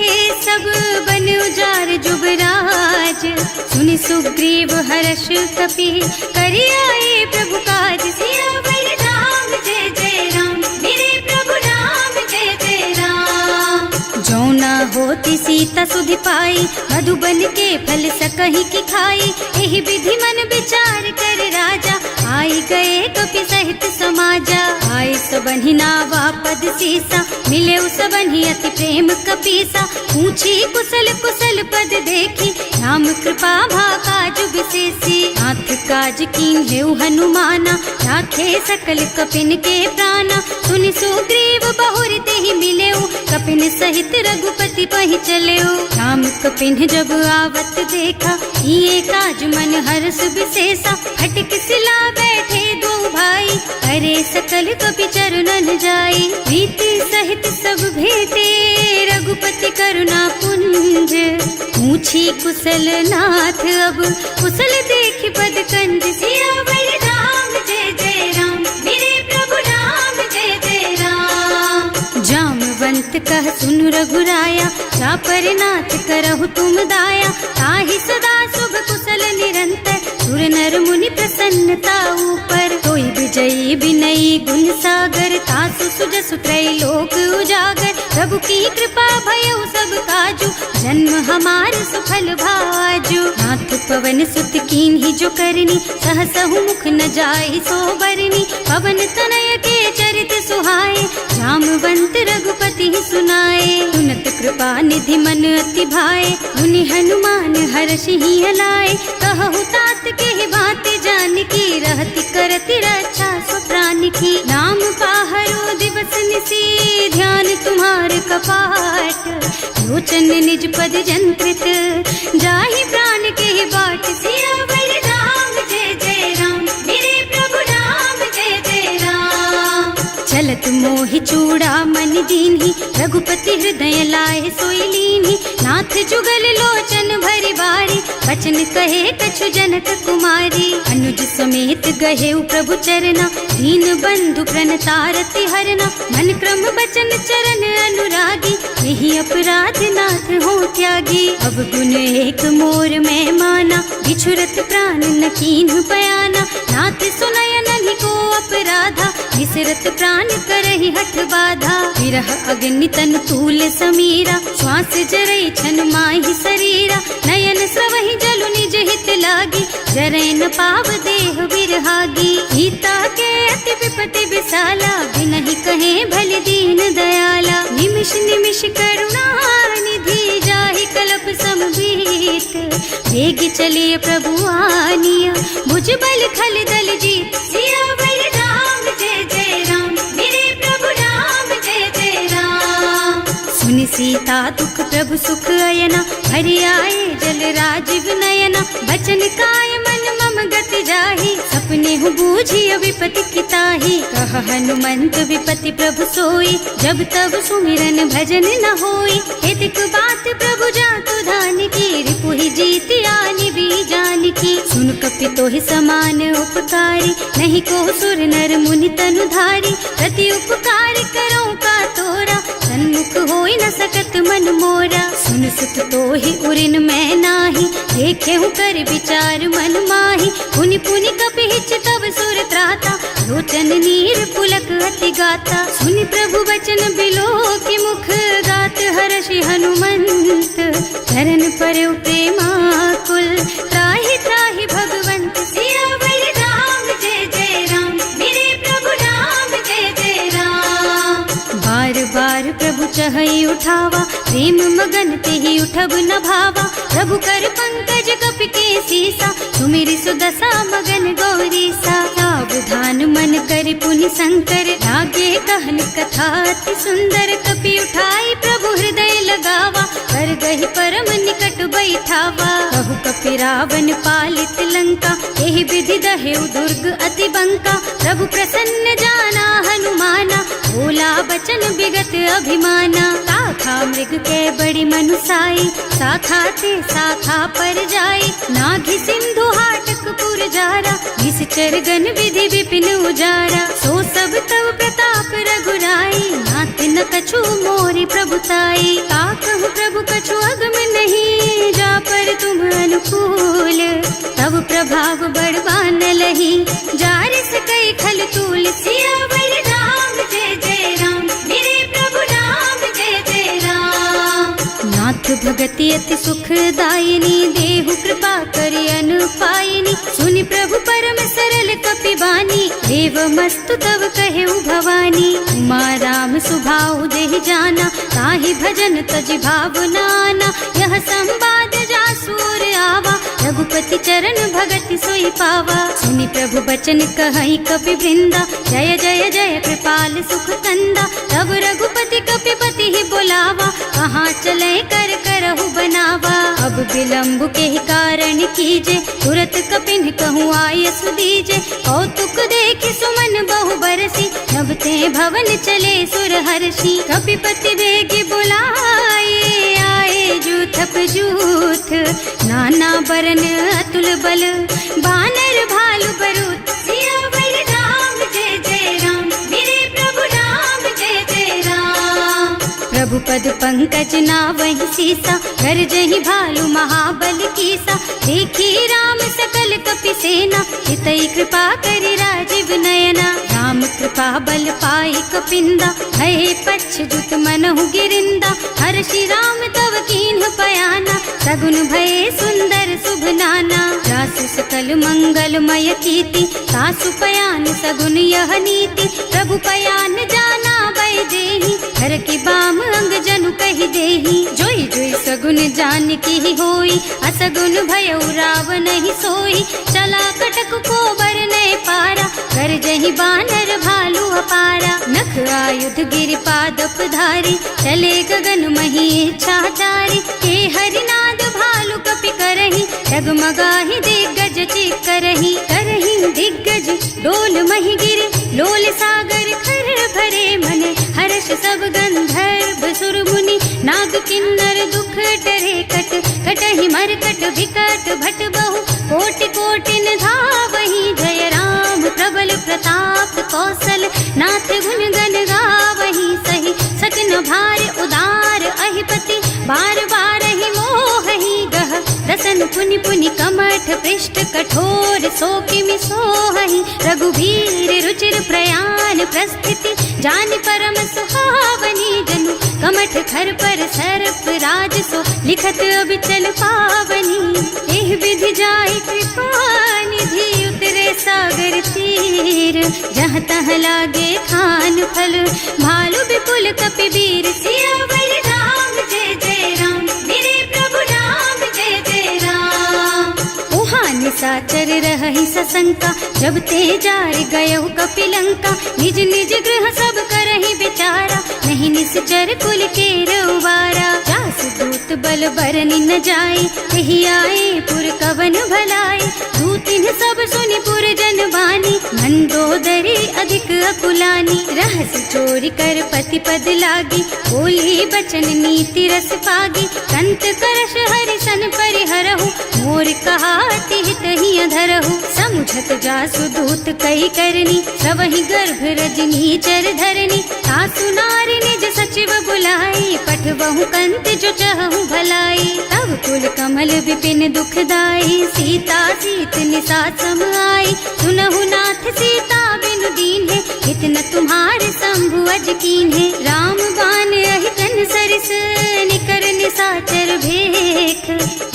सब बन उजार जुबराज। सुनि सुग्रीव हर्ष कपि, करि आए प्रभु काज। सियावर राम जय जय राम, मेरे प्रभु राम जय जय राम। जो न होती सीता सुधि पाई, मधुबन के फल सकहि की खाई। एहि विधि मन विचार कर राजा, आई गए कपि सहित समाजा। आए सबहि नावा पद सीसा, मिले सबहि अति प्रेम कपीसा। पूछी कुशल कुशल पद देखी, राम कृपा भाकाजु विशेषी। नाथ काज कीन्हेउ हनुमाना, राखे सकल कपिन के प्राणा। सुनि सुग्रीव बहुर तेहि मिलेउ, कपिन सहित रघुपति पहि चलेउ। राम कपिन जब आवत देखा, किए काज मन हर्ष विशेषा। हटिक सिला बैठे दो भाई, अरे सकल कपि चरणन जाई। प्रीति सहित सब भेटे, रघुपति करुणा पुंज। पूछी कुशल नाथ अब, कुशल देख पद कंज। सियावर राम जय जय राम, मेरे प्रभु राम जय जय राम। जामवंत कह सुनु रघुराया, चापर नाथ करहु तुम दाया। ताहि सदा शुभ कुशल निरंतर, सुर नर मुनि प्रसन्नता ऊपर। कोई विजयी विनयी गुण सागर, तासु सुजसु त्रैलोक उजागर। प्रभु की कृपा भयउ सब काजू, जन्म हमार सफल भाजू। नाथ पवन सुत कीन्ही जो करनी, सहसहु मुख न जाहि सो बरनी। पवन तनय के चरित सुहाए, जामवंत रघुपति सुनाए। सुनत कृपा निधि मन अति भाए, मुनि हनुमान हर्षि हलाए। कहु तात के बात जानकी, रहति करति रक्षा सो प्राण की। नाम पाहरो दिवस निसी, ध्यान तुम्हार कपाट। लोचन निज पद जंत्रित, जाहि प्राण के बाट। सियावर राम जय जय राम, मेरे प्रभु राम जय जय राम। चलत मोहि चूड़ामणि दीन्ही, रघुपति हृदय लाए सोई लीन्ही। नाथ जुगल लोचन भरि बारी, बचन कहे कछु जनक कुमारी। अनुज समेत गहेउ प्रभु चरना, दीन बंधु प्रणतारति हरना। मन क्रम बचन चरण अनुरागी, यही अपराध नाथ हो त्यागी। अब गुण एक मोर में माना, बिछुरत प्राण न कीन्ह बयाना। नाथ सुनय नन्हि को अपराधा, विसरत प्राण करहि हठ बाधा। विरह अग्नि तन तूल समीरा, श्वास जरई छन माहि शरीरा। नयन स्रवहि जलु निज हित लागी, जरै न पाव देह बिरहागी। गीता के अति विपति विशाला, बिनहि कहे भल दीन दयाला। निमिष निमिष करुणा निधि, जाहि कलप समभीत। वेग चलिए प्रभु आनिया, भुज बल खल दल जीत। सियावर राम जय जय राम, मेरे प्रभु राम जय जय राम। सुनि सीता दुख प्रभु सुख अयना, हरि आए जल राजीव नयना। बचन काय मन गति जाही, सपने हूँ बूझी विपत्ति किताही। कह हनुमंत विपत्ति प्रभु सोई, जब तब सुमिरन भजन न होई। हेतिक बात प्रभु जातु धान की, रिपु ही जीति आनी भी जान की। सुन कपि तोहि समान उपकारी, नहीं को सुर नर मुनि तनु धारी। प्रति उपकार करो का तोरा, सन्मुख होई न सकत मन मोरा। सुन सुत तोहि उरिन मैं नाही, देखे हूँ कर विचार मन माही। पुनि पुनि कपि हिच तब सुर त्राता, लोचन नीर पुलक अति गाता। सुनि प्रभु बचन बिलो की मुख, गात हर्षि हनुमंत चरण परउ प्रेमाकुल। त्राहि त्राहि भगवंत सियावर राम, जय जय राम मेरे प्रभु राम, जय जय राम। बार बार प्रभु चहई उठावा, प्रेम मगन तेहि उठब न भावा। प्रभु कर पंकज कपि के सीसा, सुमिरि सुदशा मगन गौरीसा। सावधान मन कर पुनि शंकर, लागे कहन कथा अति सुंदर। कपि उठाई प्रभु हृदय लगावा, कर गहि परम निकट बैठावा। कहु कपि रावण पालित लंका, एहि विधि दहेउ दुर्ग अति बंका। प्रभु प्रसन्न जाना हनुमाना, बोला बचन विगत अभिमाना। शाखा मृग के बड़ी मनुसाई, शाखा ते शाखा पर जाई। नाघि सिंधु हाटक पुर जारा, निश्चर गण विधि विपिन उजारा। सो सब तव प्रताप रघुराई, नाथ न कछु मोरि प्रभुताई। का कहु प्रभु कछु अगम नहीं, जा पर तुम अनुकूल। तब प्रभाव बड़वान लही, जार सकई खल तूल। सियावर राम, जय जय राम मेरे प्रभु राम, जय जय राम। नाथ भगति अति सुखदायिनी, देहु कृपा करि अनुपायिनी। सुनि प्रभु परम सरल कपि बानी, देव मस्तु तव कहेउ भवानी। उमा राम सुभाउ जेहि जाना, ताहि भजन तजि भावनाना। यह संवाद जासुर आवा, रघुपति चरण भगति सोई पावा। सुनि प्रभु बचन कहई कपि वृंदा, जय जय जय कृपाल सुख कंदा। तब रघुपति कपिपति ही बोलावा, कहाँ चले कर करहु बनावा। अब विलंब के कारण कीजे, तुरत कपिन कहूँ आयस दीजे। कौतुक देखि सुमन बहु बरसी, नभ ते भवन चले सुर हर्षि। कपिपति बेगी बुलाए, आए जूथप जूथ। नाना बरन अतुल बल, बानर भालु बरूथ। सियावर राम, जय जय राम मेरे प्रभु राम, जय जय राम। प्रभु पद पंकज नावहि सीसा, गरजहि भालु महाबल कीसा। देखी राम सकल कपि सेना, हितई कृपा करि राजीव नयना। राम कृपा बल पाई कपिंदा, भये पच्छजुत मनहु गिरिंदा। हर्षि राम तव कीन्ह पयाना, सगुन भये सुंदर शुभ नाना। रासु सकल मंगलमय कीर्ति, सासु पयान सगुन यह नीति। प्रभु पयान जाना बै देहि, हर की बाम अंग जनु कहि देहि। जोई जोई सगुन जान की होई, असगुन भयउ रावण ही सोई। चला कटक को बरनै पारा, कर जहि बानर भालु अपारा। नख आयुध गिरि पादप धारी, चले गगन मही इच्छाचारी। के हरिनाद भालु कपि करहि, डगमगाहि दिग्गज चित करहि। करहि दिग्गज डोल मही गिर, लोल सागर खर भरे मन। हर्ष सब गंधर्व सुर मुनि, नाग किन्नर दुख टरे कट। कटहि मरकट विकट भट बहु, कोटि कोटिन धावहि। जय राम प्रबल प्रताप कौशल, नाथ गुण गण गावहि। सही सजन भार उदार अहिपति, बार बार ही मोहि गह। दसन पुनि पुनि कमठ पृष्ठ, कठोर सो किमि सोहि। रघुवीर रुचिर प्रयाण प्रस्थिति, जान परम सुहावनी। जनु कमठ खर पर सर्प राज सो, लिखत अबिचल पावनी। एह विधि जाय कृपा निधि, उतरे सागर तीर। जहाँ तहाँ लागे खान फल, भालु विपुल कपि वीर। सियावर राम, जय जय राम मेरे प्रभु राम, जय जय राम। निशाचर रहि सशंका, जब ते जार गयो कपिलंका। निज निज गृह सब करहि विचारा, नहीं निश्चर कुल के रउवारा। जासु दूत बल बल बरनि न जाए, यही आए पुर कवन भलाए। दूतिन सब सुनि पुर जन बानी, मंदोदरी अधिक अकुलानी। रहस्य चोरी कर पति पद लागी, बोली बचन नीति रस पागी। कंत करश हरि सन परिहरहु, मोर कहाति हित ही अधरहु। समुझत जासु दूत कई करनी, सबहि गर्भ रजनी चर धरनी। सासु नारी निज सचिव बुलाई, पठबहु कंत जो चहु भलाई। तब कुल कमल विपिन दुखदाई, सीता सीत निसा सम आई। सुनहु नाथ सीता बिनु दीन है, इतना तुम्हारे शंभु अज कीन है। राम बान अहितन सरिस, निकर निसाचर भेख।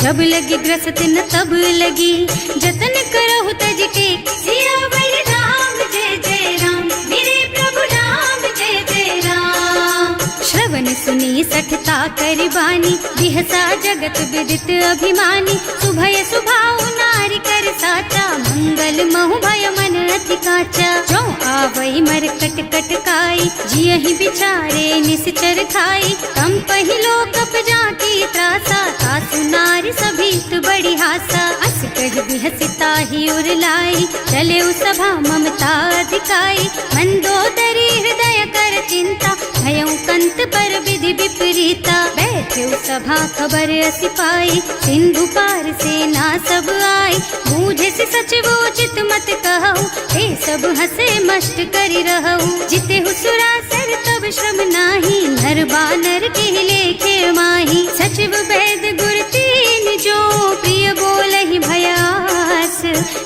जब लगी ग्रसत न तब लगी, जतन करहु तज टेक। सियावर राम जय जय राम, मेरे प्रभु राम जय जय राम। श्रवण सुनी सठता करि बानी, बिहसा जगत विदित अभिमानी। सुभय सुभाउ नारी कर साचा, मंगल महु भय मन अति काचा। जो आवई मर कट कट काई, जियहि बिचारे निश्चर खाई। कम पहिलो कप जाकी त्रासा, सासु नारी सभीत बड़ी हासा। अस कह बिहसिता ही उर लाई, चले सभा ममता अधिकाई। मंदोदरी हृदय कर चिंता, भयउ कंत पर विधि विपरीता। बैठे सभा खबर असी पाई, सिंधु पार सेना सब आई। बूझे से सचिव उचित मत कहु, हे सब हसे मस्त करि रहु। जिते सुरासर तब श्रम नाही, नर बानर के लेखे माही। सचिव वैद गुर तीन जो, प्रिय बोलहि भयास।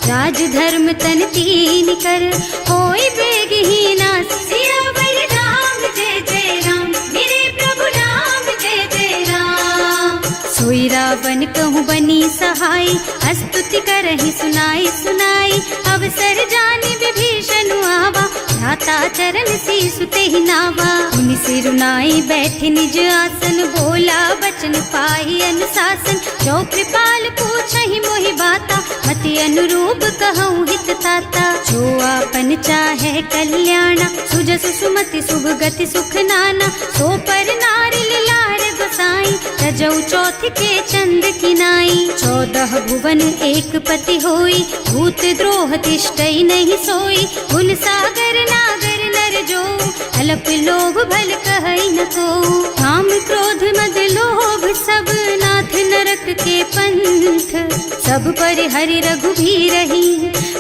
राज धर्म तन तीन कर, होई बेगहि नास। सियावर राम जय जय राम, मेरे प्रभु राम जय जय राम। सोई रावण कहूँ बनी सहाय, स्तुति करहि सुनाई सुनाई। अवसर जानि विभीषण आवा, भ्राता चरण शीसु तेहि नावा। उनि सिरुनाई बैठे निज आसन, बोला बचन पाहि अनुशासन। जो कृपाल पूछहि मोहि बाता, मति अनुरूप कहूँ हित ताता। जो आपन चाहे कल्याणा, सुजसु सुमति शुभ गति सुख नाना। सो पर नारी लार गोसाई, रजौ चौथ के चंद किनाई। 14 भुवन एक पति होई, भूत द्रोह तिष्ठई नहीं सोई। गुण सागर नागर नर जो, अल्प लोभ भल कहई न को। काम क्रोध मद लोभ सब, नाथ नरक के पंथ। सब पर हरि रघुबीरहि,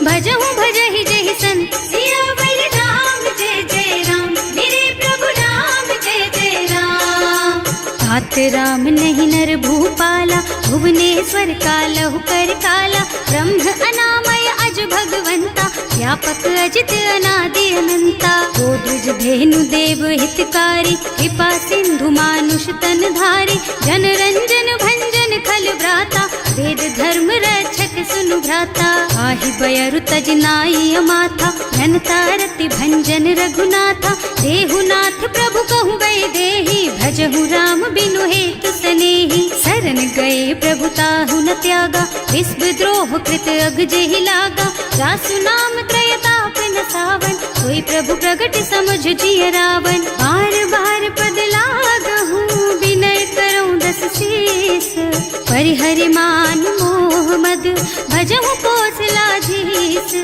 भजहु भजहि जहि संत। सियावर राम जय जय राम, मेरे प्रभु राम जय जय राम। तात राम नहीं नर भूपाला, भुवनेश्वर कालहु कर काला। ब्रह्म अनामय अज भगवंता, व्यापक अजित अनादि अनंता। गोद्विज धेनु देव हितकारी, कृपा सिंधु मानुष तन धारी। जन रंजन भंजन खल व्राता, वेद धर्म रक्षक सुनु भ्राता। आहि बयरु तज नाई अमाथा, जनता रति भंजन रघुनाथा। देहुनाथ प्रभु कहु वैदेही, भजहु राम बिनु हेतु सनेही। शरण गए प्रभु ताहु न त्यागा, विश्व द्रोह कृत अग जेहि लागा। जासु नाम त्रयताप न सावन, कोई प्रभु प्रगट समझ जिय रावण। बार बार पद लागहु, विनय करऊं दस शीस। परिहरि मान मोह मद, भजहु कौशलाधीश।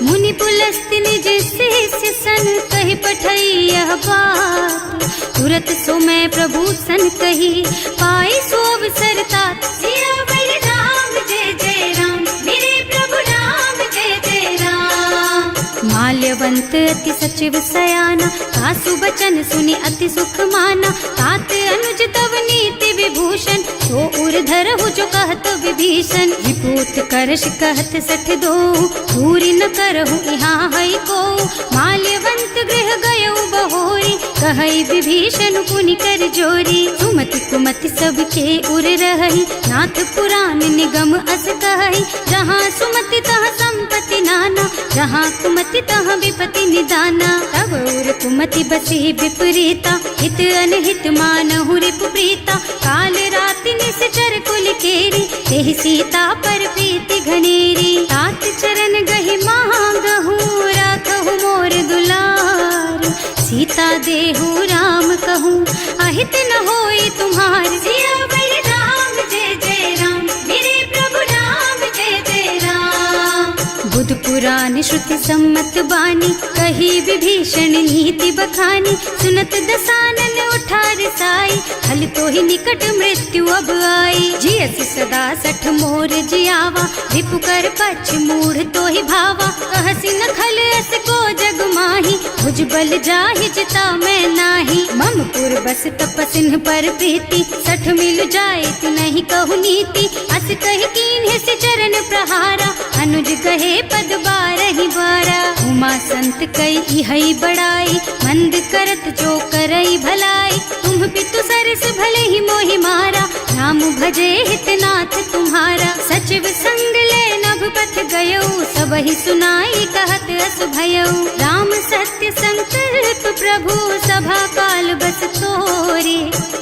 मुनि पुलस्त्य निज शिष्य सन, कहि पठई यह बात। तुरत सो मैं प्रभु सन कही, पाई सो अवसर तात। सियावर राम जय जय राम, मेरे प्रभु राम जय जय राम। माल्यवंत अति सचिव सयाना, सासु बचन सुनि अति सुख माना। तात अनुज तव नीति विभूषण, सो उर धरहु जो कहत विभीषण। विभूत करश कहत सठ दो, दूरी न करहु यहाँ हई को। माल्यवंत गृह गयउ बहोरी, कहई विभीषण पुनि कर जोरी। सुमति कुमति सबके उर रहई, नाथ पुराण निगम अस कहई। जहाँ सुमति तह संपत्ति नाना, जहाँ कुमति तह विपति निदाना। तब उर कुमति बसी विपरीता, हित अनहित मानहु रिपु प्रीता। काल राति निश्चर कुल केरी, तेहि सीता पर प्रीति घनेरी। तात चरण गहि मांगहु, राखहु मोर दुलार। सीता देहु राम कहूँ, अहित न होई तुम्हार। सियावर राम पुराण श्रुति सम्मत बानी, कही विभीषण नीति बखानी। सुनत दसानन उठा रिसाई, हल तो ही निकट मृत्यु अब आई। जियसि सदा सठ मोर जियावा, रिपु कर पक्ष मूढ़ तो ही भावा। कहसि न खल अस को जग माही, भुज बल जाहि जिता मैं नाही। मम पुर बस तपसिन्ह पर प्रीति, सठ मिल जाए तु नहीं कहु नीति। अस कहि कीन्ह से चरण प्रहारा, अनुज कहे पद बारहि बारा। उमा संत कई इहै बड़ाई, मंद करत जो करई भलाई। तुम पितु सरस भले ही मोहि मारा, नाम भजे हितनाथ तुम्हारा। सचिव संग ले नभ पथ गयो, सबहि सुनाई कहत अस भयो। राम सत्य संकल्प प्रभु, सभा काल बस तोरे।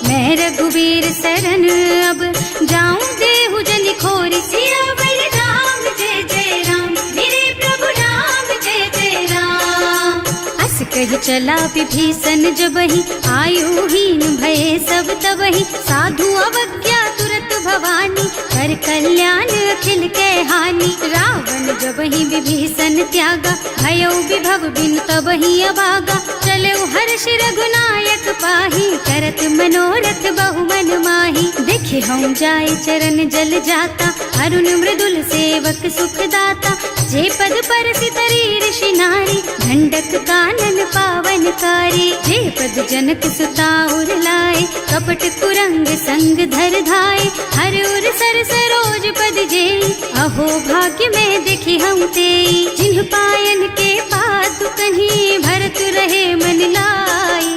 मैं रघुवीर सरन अब, जाऊं देहु जनि खोरी। सियावर राम जय जय राम, मेरे प्रभु राम जय जय राम। अस कहि चला विभीषण जबहि, आयुहीन भये सब तबहि। साधु अवज्ञा तुरत भवानी, कर कल्याण अखिल के हानि। रावण जबहि विभीषण त्यागा, भयो विभव बिन तबहि अभागा। चले हर्ष रघुनायक पाही, करत मनोरथ बहु मन माही। देखे हम जाए चरण जल जाता, अरुण मृदुल सेवक सुख दाता। जे पद पर सितरी ऋषि नारी, ढंडक कानन पावन कारी। जे पद जनक सुता उर लाए, कपट कुरंग संग धर धाय। हर उर सर सरोज पद जेई, अहो भाग्य में देखी हम तेई। जिन्ह पायन के पातु कहीं, भरत रहे मन लाई।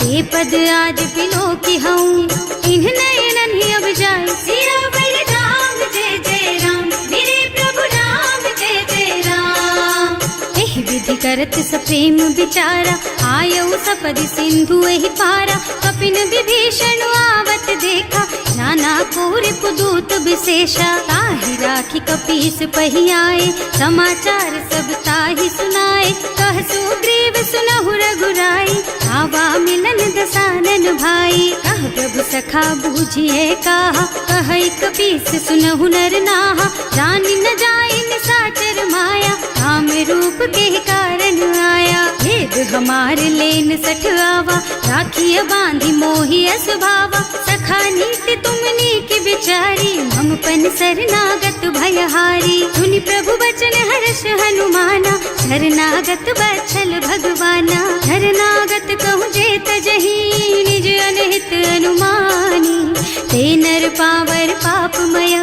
ते पद आज बिलो की हूँ, इन्ह नयनन ही अब जाए। सियावर राम जय जय राम, मेरे प्रभु राम जय जय राम। एहि विधि करत सप्रेम विचारा, आयऊ सपदि सिंधु एहि पारा। कपिन विभीषण आवत देखा, नाना कोर पुदूत विशेषा। ताहि राखी कपीस पहि आए, समाचार सब ताहि सुनाए। कह सुग्रीव सुनहु रघुराई, आवा मिलन दसानन भाई। कह प्रभु सखा बूझिए काहा, कहै कपीस सुनहु नर नाहा। जानि न जाए निसाचर माया, काम रूप के कारण आया। भेद हमार लेन सठ आवा, राखिय बांधि मोहि असभावा। सखा नीति तुमनी की बिचारी, हम पन शरणागत भयहारी। सुनि प्रभु बचन हर्ष हनुमाना, शरणागत बछल भगवाना। शरणागत कहूँ जे तजहि, निज अनहित अनुमानी। ते नर पावर पापमय,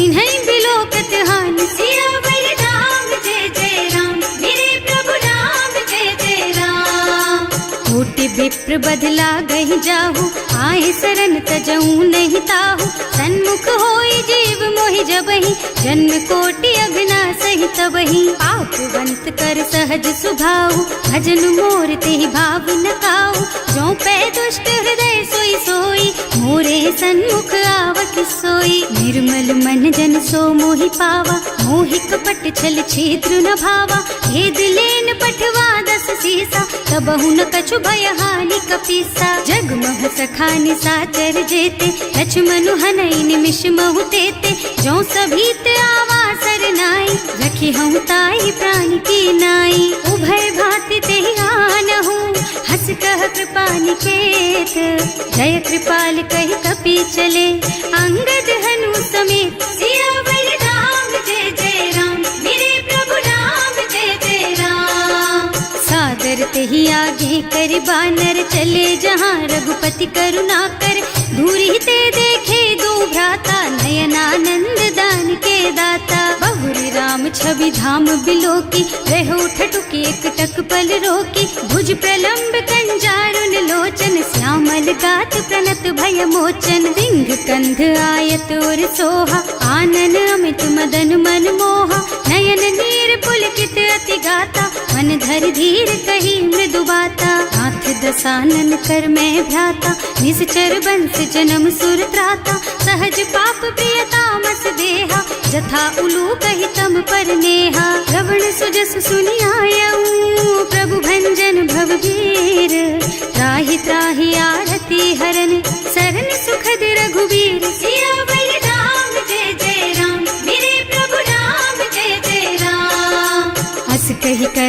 इन्है बिलोकत हानि। सियावर राम जय जय राम, मेरे प्रभु राम जय जय राम। कोटि विप्र बदला गहि जाहु, आए सरन तजऊ नहीं ताहु। सन्मुख होई जीव मोहि जबहि, जन्म कोटि अघनासहि तबहि। पापवंत कर सहज सुभाऊ, भजन मोर तेहि भाव न काऊ। जो पै दुष्ट हृदय सोई सोई, मोरे सन्मुख आवत सोई। निर्मल मन जन सो मोहि पावा, मोहि कपट छल छिद्र न भावा। भेद लेन पठवा दस सीसा, तबहु न कछु भय हानि कपीसा। जग मह सखा निसाचर जेते, लक्ष्मण हनई निमिष महु तेते। जो सभीत आवा सरनाई, रखी हूँ ताई प्राण की नाई। उभय भांति तेहि आनहु, हस कह कृपा निकेत। जय कृपाल कहि कपि चले, अंगद हनु समेत। सियावर राम जय जय राम, मेरे प्रभु राम जय जय राम। सादर तेहि आगे कर बानर, चले जहाँ रघुपति करुणा कर। दूरी ते देखे दो भ्राता, नयनानंद दान के दाता। बहुरी राम छवि धाम बिलोकी, रहो ठठुकी एक टक पल रोकी। भुज प्रलंब कंजारुन लोचन, श्यामल गात प्रणत भय मोचन। सिंह कंध आयत और सोहा, आनन अमित मदन मन मोहा। नयन नीर पुलकित अति गाता, मन धर धीर कही मृदु बाता। नाथ दसानन कर मैं भ्राता, निश्चर बंस जन्म सुर त्राता। सहज पाप प्रियतामस देहा, जथा उलू कहि तम पर नेहा। श्रवण सुजस सुनि आयऊ, प्रभु भंजन भवभीर। त्राहि त्राहि आरती हरन, सरन सुखद रघुवीर। सियावर राम जय जय राम, मेरे प्रभु राम जय जय राम।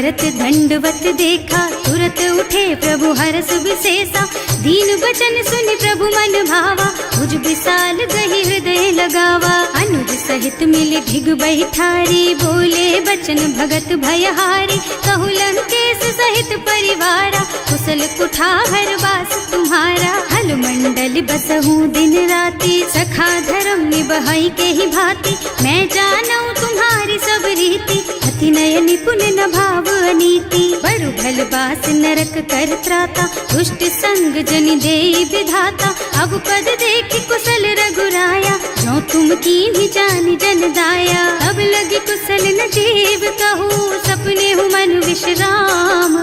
करत दंडवत देखा, तुरत उठे प्रभु हरस विशेषा। दीन बचन सुनि प्रभु मन भावा, मुझ विशाल गही हृदय लगावा। अनुज सहित मिले ढिग बैठारी, बोले बचन भगत भयहारी। कहु लंकेश सहित परिवारा, कुशल कुठार वास तुम्हारा। हल मंडल बसहु दिन राति, सखा धर्म निबहाई के ही भांति। मैं जानू तुम्हारी सब रीति, अति नय निपुण न भाव अनीति। बरु भल बास नरक कर त्राता, दुष्ट संग जनि देई विधाता। अब पद देखि कुशल रघुराया, जो तुम कीन्ही जानि जन दाया। अब लगी कुशल न जीव कहूँ, सपने हूँ मन विश्राम।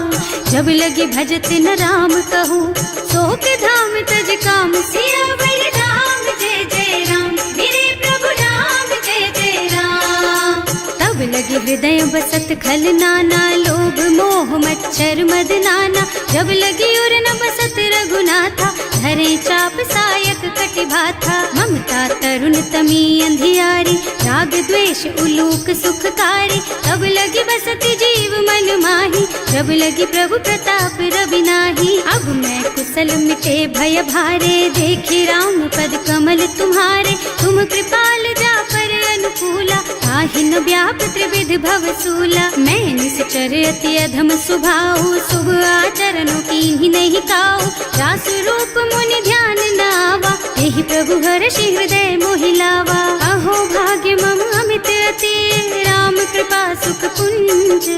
जब लगी भजत न राम कहूँ, शोक धाम तज काम। सियावर राम जय जय राम, मेरे प्रभु राम जय जय राम। तब लगी हृदय बसत खल नाना, लोभ मोह मच्छर मद नाना। जब लगी उर न बसत रघुनाथा, धरे चाप सायक कटि भाथा। ममता तरुण तमी अंधियारी, राग द्वेष उलूक सुखकारी। तब लगी बसती जीव मन माही, जब लगी प्रभु प्रताप रवि नाही। अब मैं कुशल मिटे भय भारे, देखी राम पद कमल तुम्हारे। तुम कृपाल जा पर अनुकूला, ताहि न व्याप त्रिविध भव सूला। मैं निश्चर अति अधम सुभाऊ, शुभ आचरणों कीन्ही नहीं काऊ। जासु रूप मुनि ध्यान न आवा, यही प्रभु हर्षि हृदय मोहिलावा। अहो भाग्य मम अमित अति, राम कृपा सुख पुंज।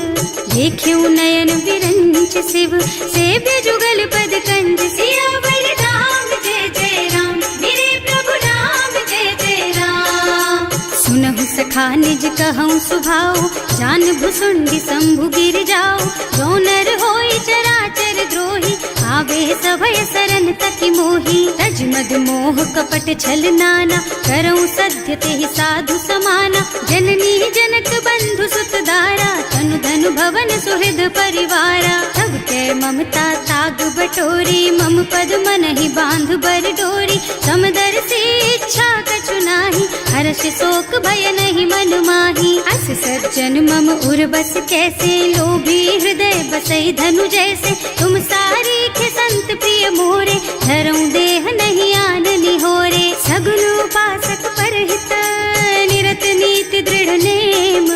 देखियो नयन विरंच शिव, सेव्य जुगल पद कंज। सियावर राम जय जय राम, मेरे प्रभु राम जय जय राम। सुनहु सखा निज कहूँ सुभाऊ, जान भुसुंडी शंभु गिर जाओ। जो नर होई चराचर द्रोही, आवे सभय सरन तकी मोही। तज मद मोह कपट छल नाना, करऊँ सत्य तेहि साधु समाना। जननी जनक बंधु सुत दारा, तनु धनु भवन सुहृद परिवारा। तब के ममता ताग बटोरी, मम पद मन ही बांध बर डोरी। समदर से इच्छा कछु नाही, हर्ष शोक भय नहीं मन माही। अस सज्जन मम उर बस कैसे, लोभी हृदय बसई धनु जैसे। तुम सारी के संत प्रिय मोरे, धरऊं देह नहीं आन निहोरे। सगुन उपासक परहित, निरत नीति दृढ़ नेम।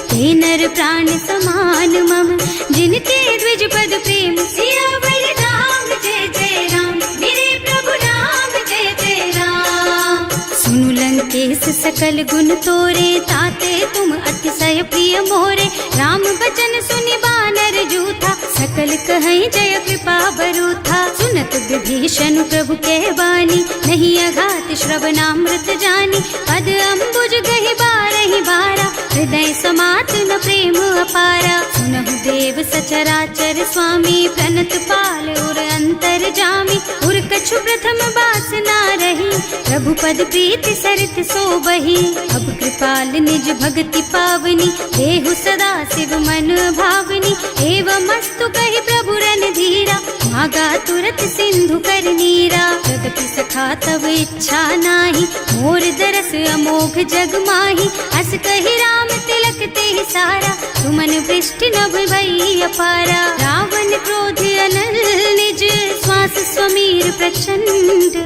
ते नर प्राण समान मम, जिनके द्विज पद प्रेम। सियावर राम जय जय राम, मेरे प्रभु राम जय जय राम। सुनु लंकेश सकल गुण तोरे, ताते तुम अतिशय प्रिय मोरे। राम बचन सुनि बानर जूथा, सकल कहई जय कृपा बरूथा। सुनत विभीषण प्रभु के वाणी, नहीं अघात श्रवणामृत जानी। पद अम्बुज गहि बारहि बारा, हृदय समात न प्रेम अपारा। सुनहु देव सचराचर स्वामी, प्रणत पाल उर अंतर जामी। उर कछु प्रथम बास ना रही, प्रभु पद प्रीति सरित सोबही। अब कृपाल निज भक्ति पावनी, देहु सदा शिव मन भावनी। एवं मस्तु कहि प्रभु रन धीरा, मागा तुरत सिंधु कर नीरा। यद्यपि सखा तब इच्छा नाही, मोर दरस अमोघ जग माही। अस कहि राम तिलक तेहि सारा, तुमन वृष्टि नभ भई अपारा। रावण क्रोध अनल निज, श्वास स्वमीर प्रचंड।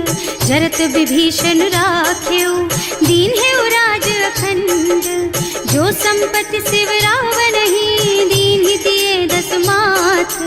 जरत विभीषण राख्यो, दीन है राज अखंड। जो संपत्ति शिव रावण ही, दीन ही दिए दस माथ।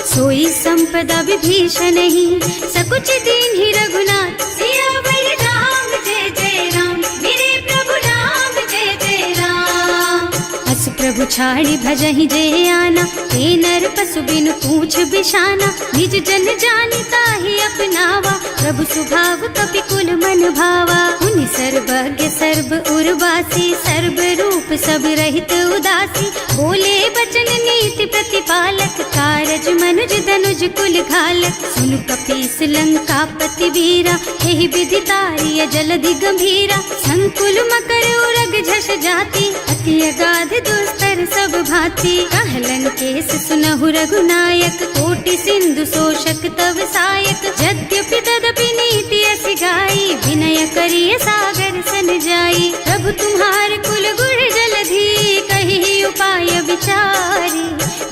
सोई संपदा विभीषण ही, सकुच दीन ही रघुनाथ। सियावर राम जय जय राम, मेरे प्रभु राम जय जय राम। अस प्रभु छाड़ी भजहि जय आना, ते नर पशु बिनु पूछ बिशाना। निज जन जानिता ही अपनावा, प्रभु सुभाव कपि कुल मन भावा। उनि सर्वज्ञ सर्व उर्वासी, सर्व रूप सब रहित उदासी। बोले बचन नीति प्रतिपालक, कारज मनुज धनुज कुल घालक। सुनु कपीस लंका पति वीरा, यही विधि तारिय जलधि गंभीरा। संकुल मकर उरग झष जाति, अति अगाध दुस्तर सब भांति। कह लंकेश सुनहु रघुनायक, कोटि सिंधु शोषक तव सायक। यद्यपि तदपि नीति अस गाई, विनय करिय सागर सन जाई। प्रभु तुम्हार कुल गुण जलधि, कहि उपाय विचारी।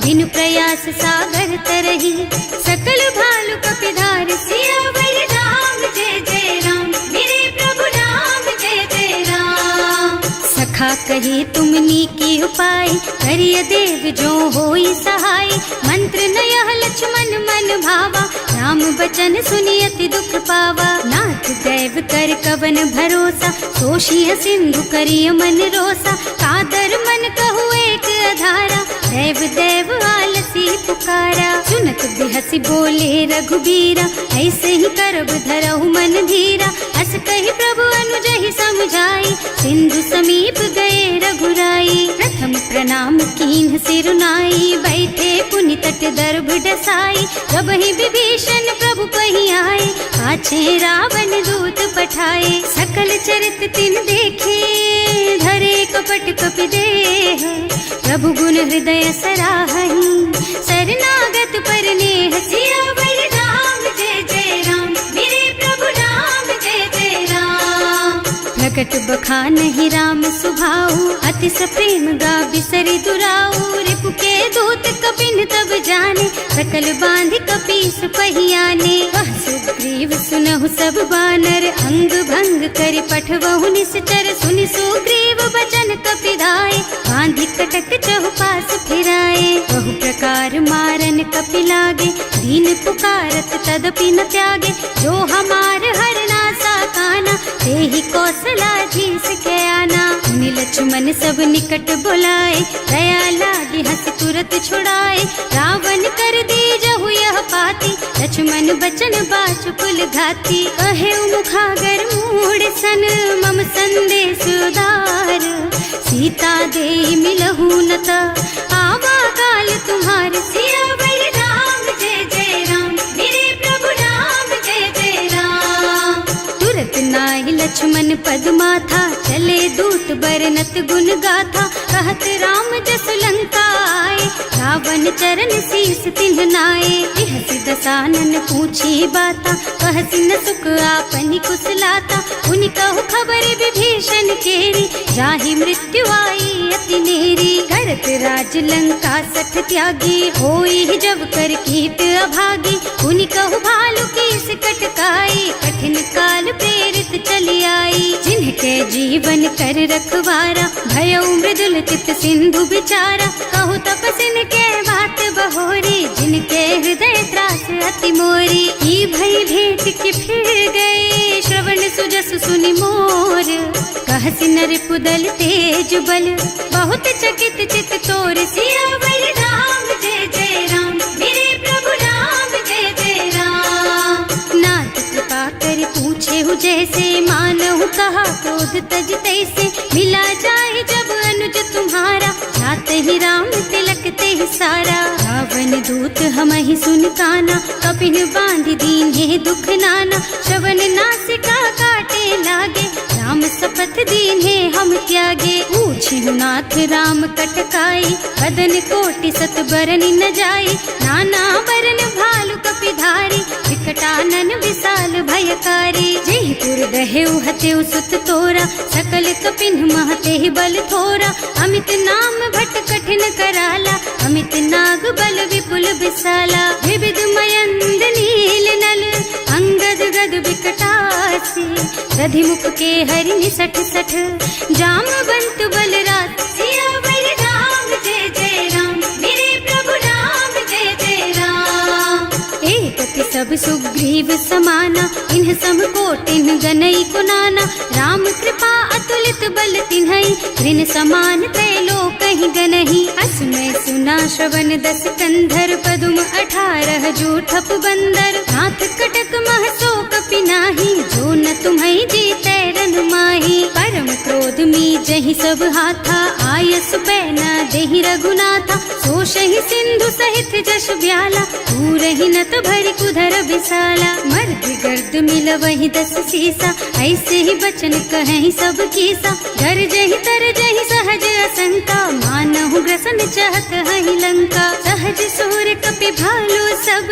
बिन प्रयास सागर तरही, सकल भालु कपिधार सियावर राम जय जय राम, मेरे प्रभु राम जय जय राम। सखा कही तुमनी की उपाय, करिय देव जो होई सहाय, मंत्र नयह लक्ष्मण मन भावा, राम बचन सुनि अति दुख पावा। नाथ दैव कर कवन भरोसा, सोषिय सिंधु करिय मन रोसा, कादर मन कहु एक अधारा, देव देव आलसी पुकारा। सुनत बिहसी बोले रघुबीरा, ऐसे ही करब धरहु मन धीरा, अस कही प्रभु अनुजहि समझाई, सिंधु समीप गए रघुराई। प्रथम प्रणाम कीन्ह सिरुनाई, बैठे पुनि तट दर्भ डसाई, जब ही विभीषण प्रभु पही आए, पाछे रावण दूत पठाए। सकल चरित तिन देखे, धरे कपट कपि देह, प्रभु गुण हृदय सराहहि, शरणागत पर नेह। सियावर राम जय जय राम, मेरे प्रभु राम जय जय राम। प्रकट बखानहि राम सुभाऊ, अति सप्रेम गा बिसरि दुराऊ, रिपु के दूत कपिन तब जाने, सकल बांधि कपीस पहियाने। वह सुग्रीव सुनहु सब बानर, अंग भंग करि पठवहु निश्चर, सुनि सुग्रीव बचन कपिधाय, बांधि कटक चहुपास फिराए। बहु प्रकार मारन कपि लागे, दीन पुकारत तदपि न त्यागे, जो हमार हरना साकाना, तेहि कौशलाधीश के आना। मुनि लक्ष्मण सब निकट बुलाए, दया लागी हंस तुरत छुड़ाए, रावण कर दीजहु यह पाती, लक्ष्मण बचन बाचु कुल घाती। कहे मुखागर मूढ़ सन, मम संदेश उदार, सीता दे मिलहु न त, आवा काल तुम्हार। सियावर राम जय जय राम, मेरे प्रभु राम जय जय राम। तुरत नाहि लक्ष्मण पद माथा, चले दूत बरनत गुण गाथा, कहत राम जस लंका आए, रावण चरण शीस तिन्ह नाए। बिहसि दसानन पूछी बाता, कहसि न सुख आपनि कुशलाता, उनि कहु खबर विभीषण केरी, जाहि मृत्यु आई अति नेरी। करत राज लंका सठ त्यागी, होई जब कर कीट अभागी, उनि कहु भालु कीस कटकाई, कठिन काल प्रेरित चली आई। जिनके जीवन कर रखवारा, भयउ मृदुल चित सिंधु बिचारा, कहु तपसिन के बात बहोरी, जिनके हृदय त्रास अति मोरी। की भई भेंट कि फिर गए, श्रवण सुजस सुनि मोर, कहसि नर पुदल तेज बल, बहुत चकित चित तोर। सियावर राम जय जय राम, मेरे प्रभु राम जय जय राम। नाथ कृपा कर पूछे हु जैसे, मानहु कहा क्रोध तज तैसे, मिला जाए जब अनुज तुम्हारा, जाते ही राम तिलक ते सारा। रावण दूत हमहि सुन काना, कपिन बांधि दीन्हे दुख नाना, श्रवण नासिका काटे लागे, राम शपथ दीन्हे हम त्यागे। पूछिहु नाथ राम कटकाई, बदन कोटि सत बरनि न जाई, नाना बरन भालु कपिधारी, विकटानन विशाल भयकारी। जेहि पुर दहेउ हतेउ सुत तोरा, सकल कपिन महते बल थोरा, अमित नाम भट कठिन कराला, अमित नाग बल विपुल विशाला। विविध मयंद नील नल, अंगद गद विकटासी, दधि मुख के हरि निसठ सठ, जामवंत बलराज। सियावर राम जय जय राम, मेरे प्रभु राम जय जय राम। एक सब सुग्रीव समाना, इन्ह सम कोटिन गनई कुनाना, राम कृपा अतुलित बल तिन्हई, ऋण समान त्रैलोकहि गनहि। असमय सुना श्रवण दस कंधर, पदुम 18 जूठप बंदर, नाथ कटक मह सो कपि नाही, जो न तुम्हई जीतै रन माही। परम क्रोध मी जहि सब हाथा, आयस पैना देहि रघुनाथा, सोषहि सिंधु सहित जश ब्याला, पूरहि नत भरि कुधर बिसाला। मर्द गर्द मिलवहि 10 सीसा, ऐसे ही बचन कहें सब कीसा, घर जहि तर जहि सहज असंका, मानहु ग्रसन चाहत हहि लंका। सहज सूर कपि भालु सब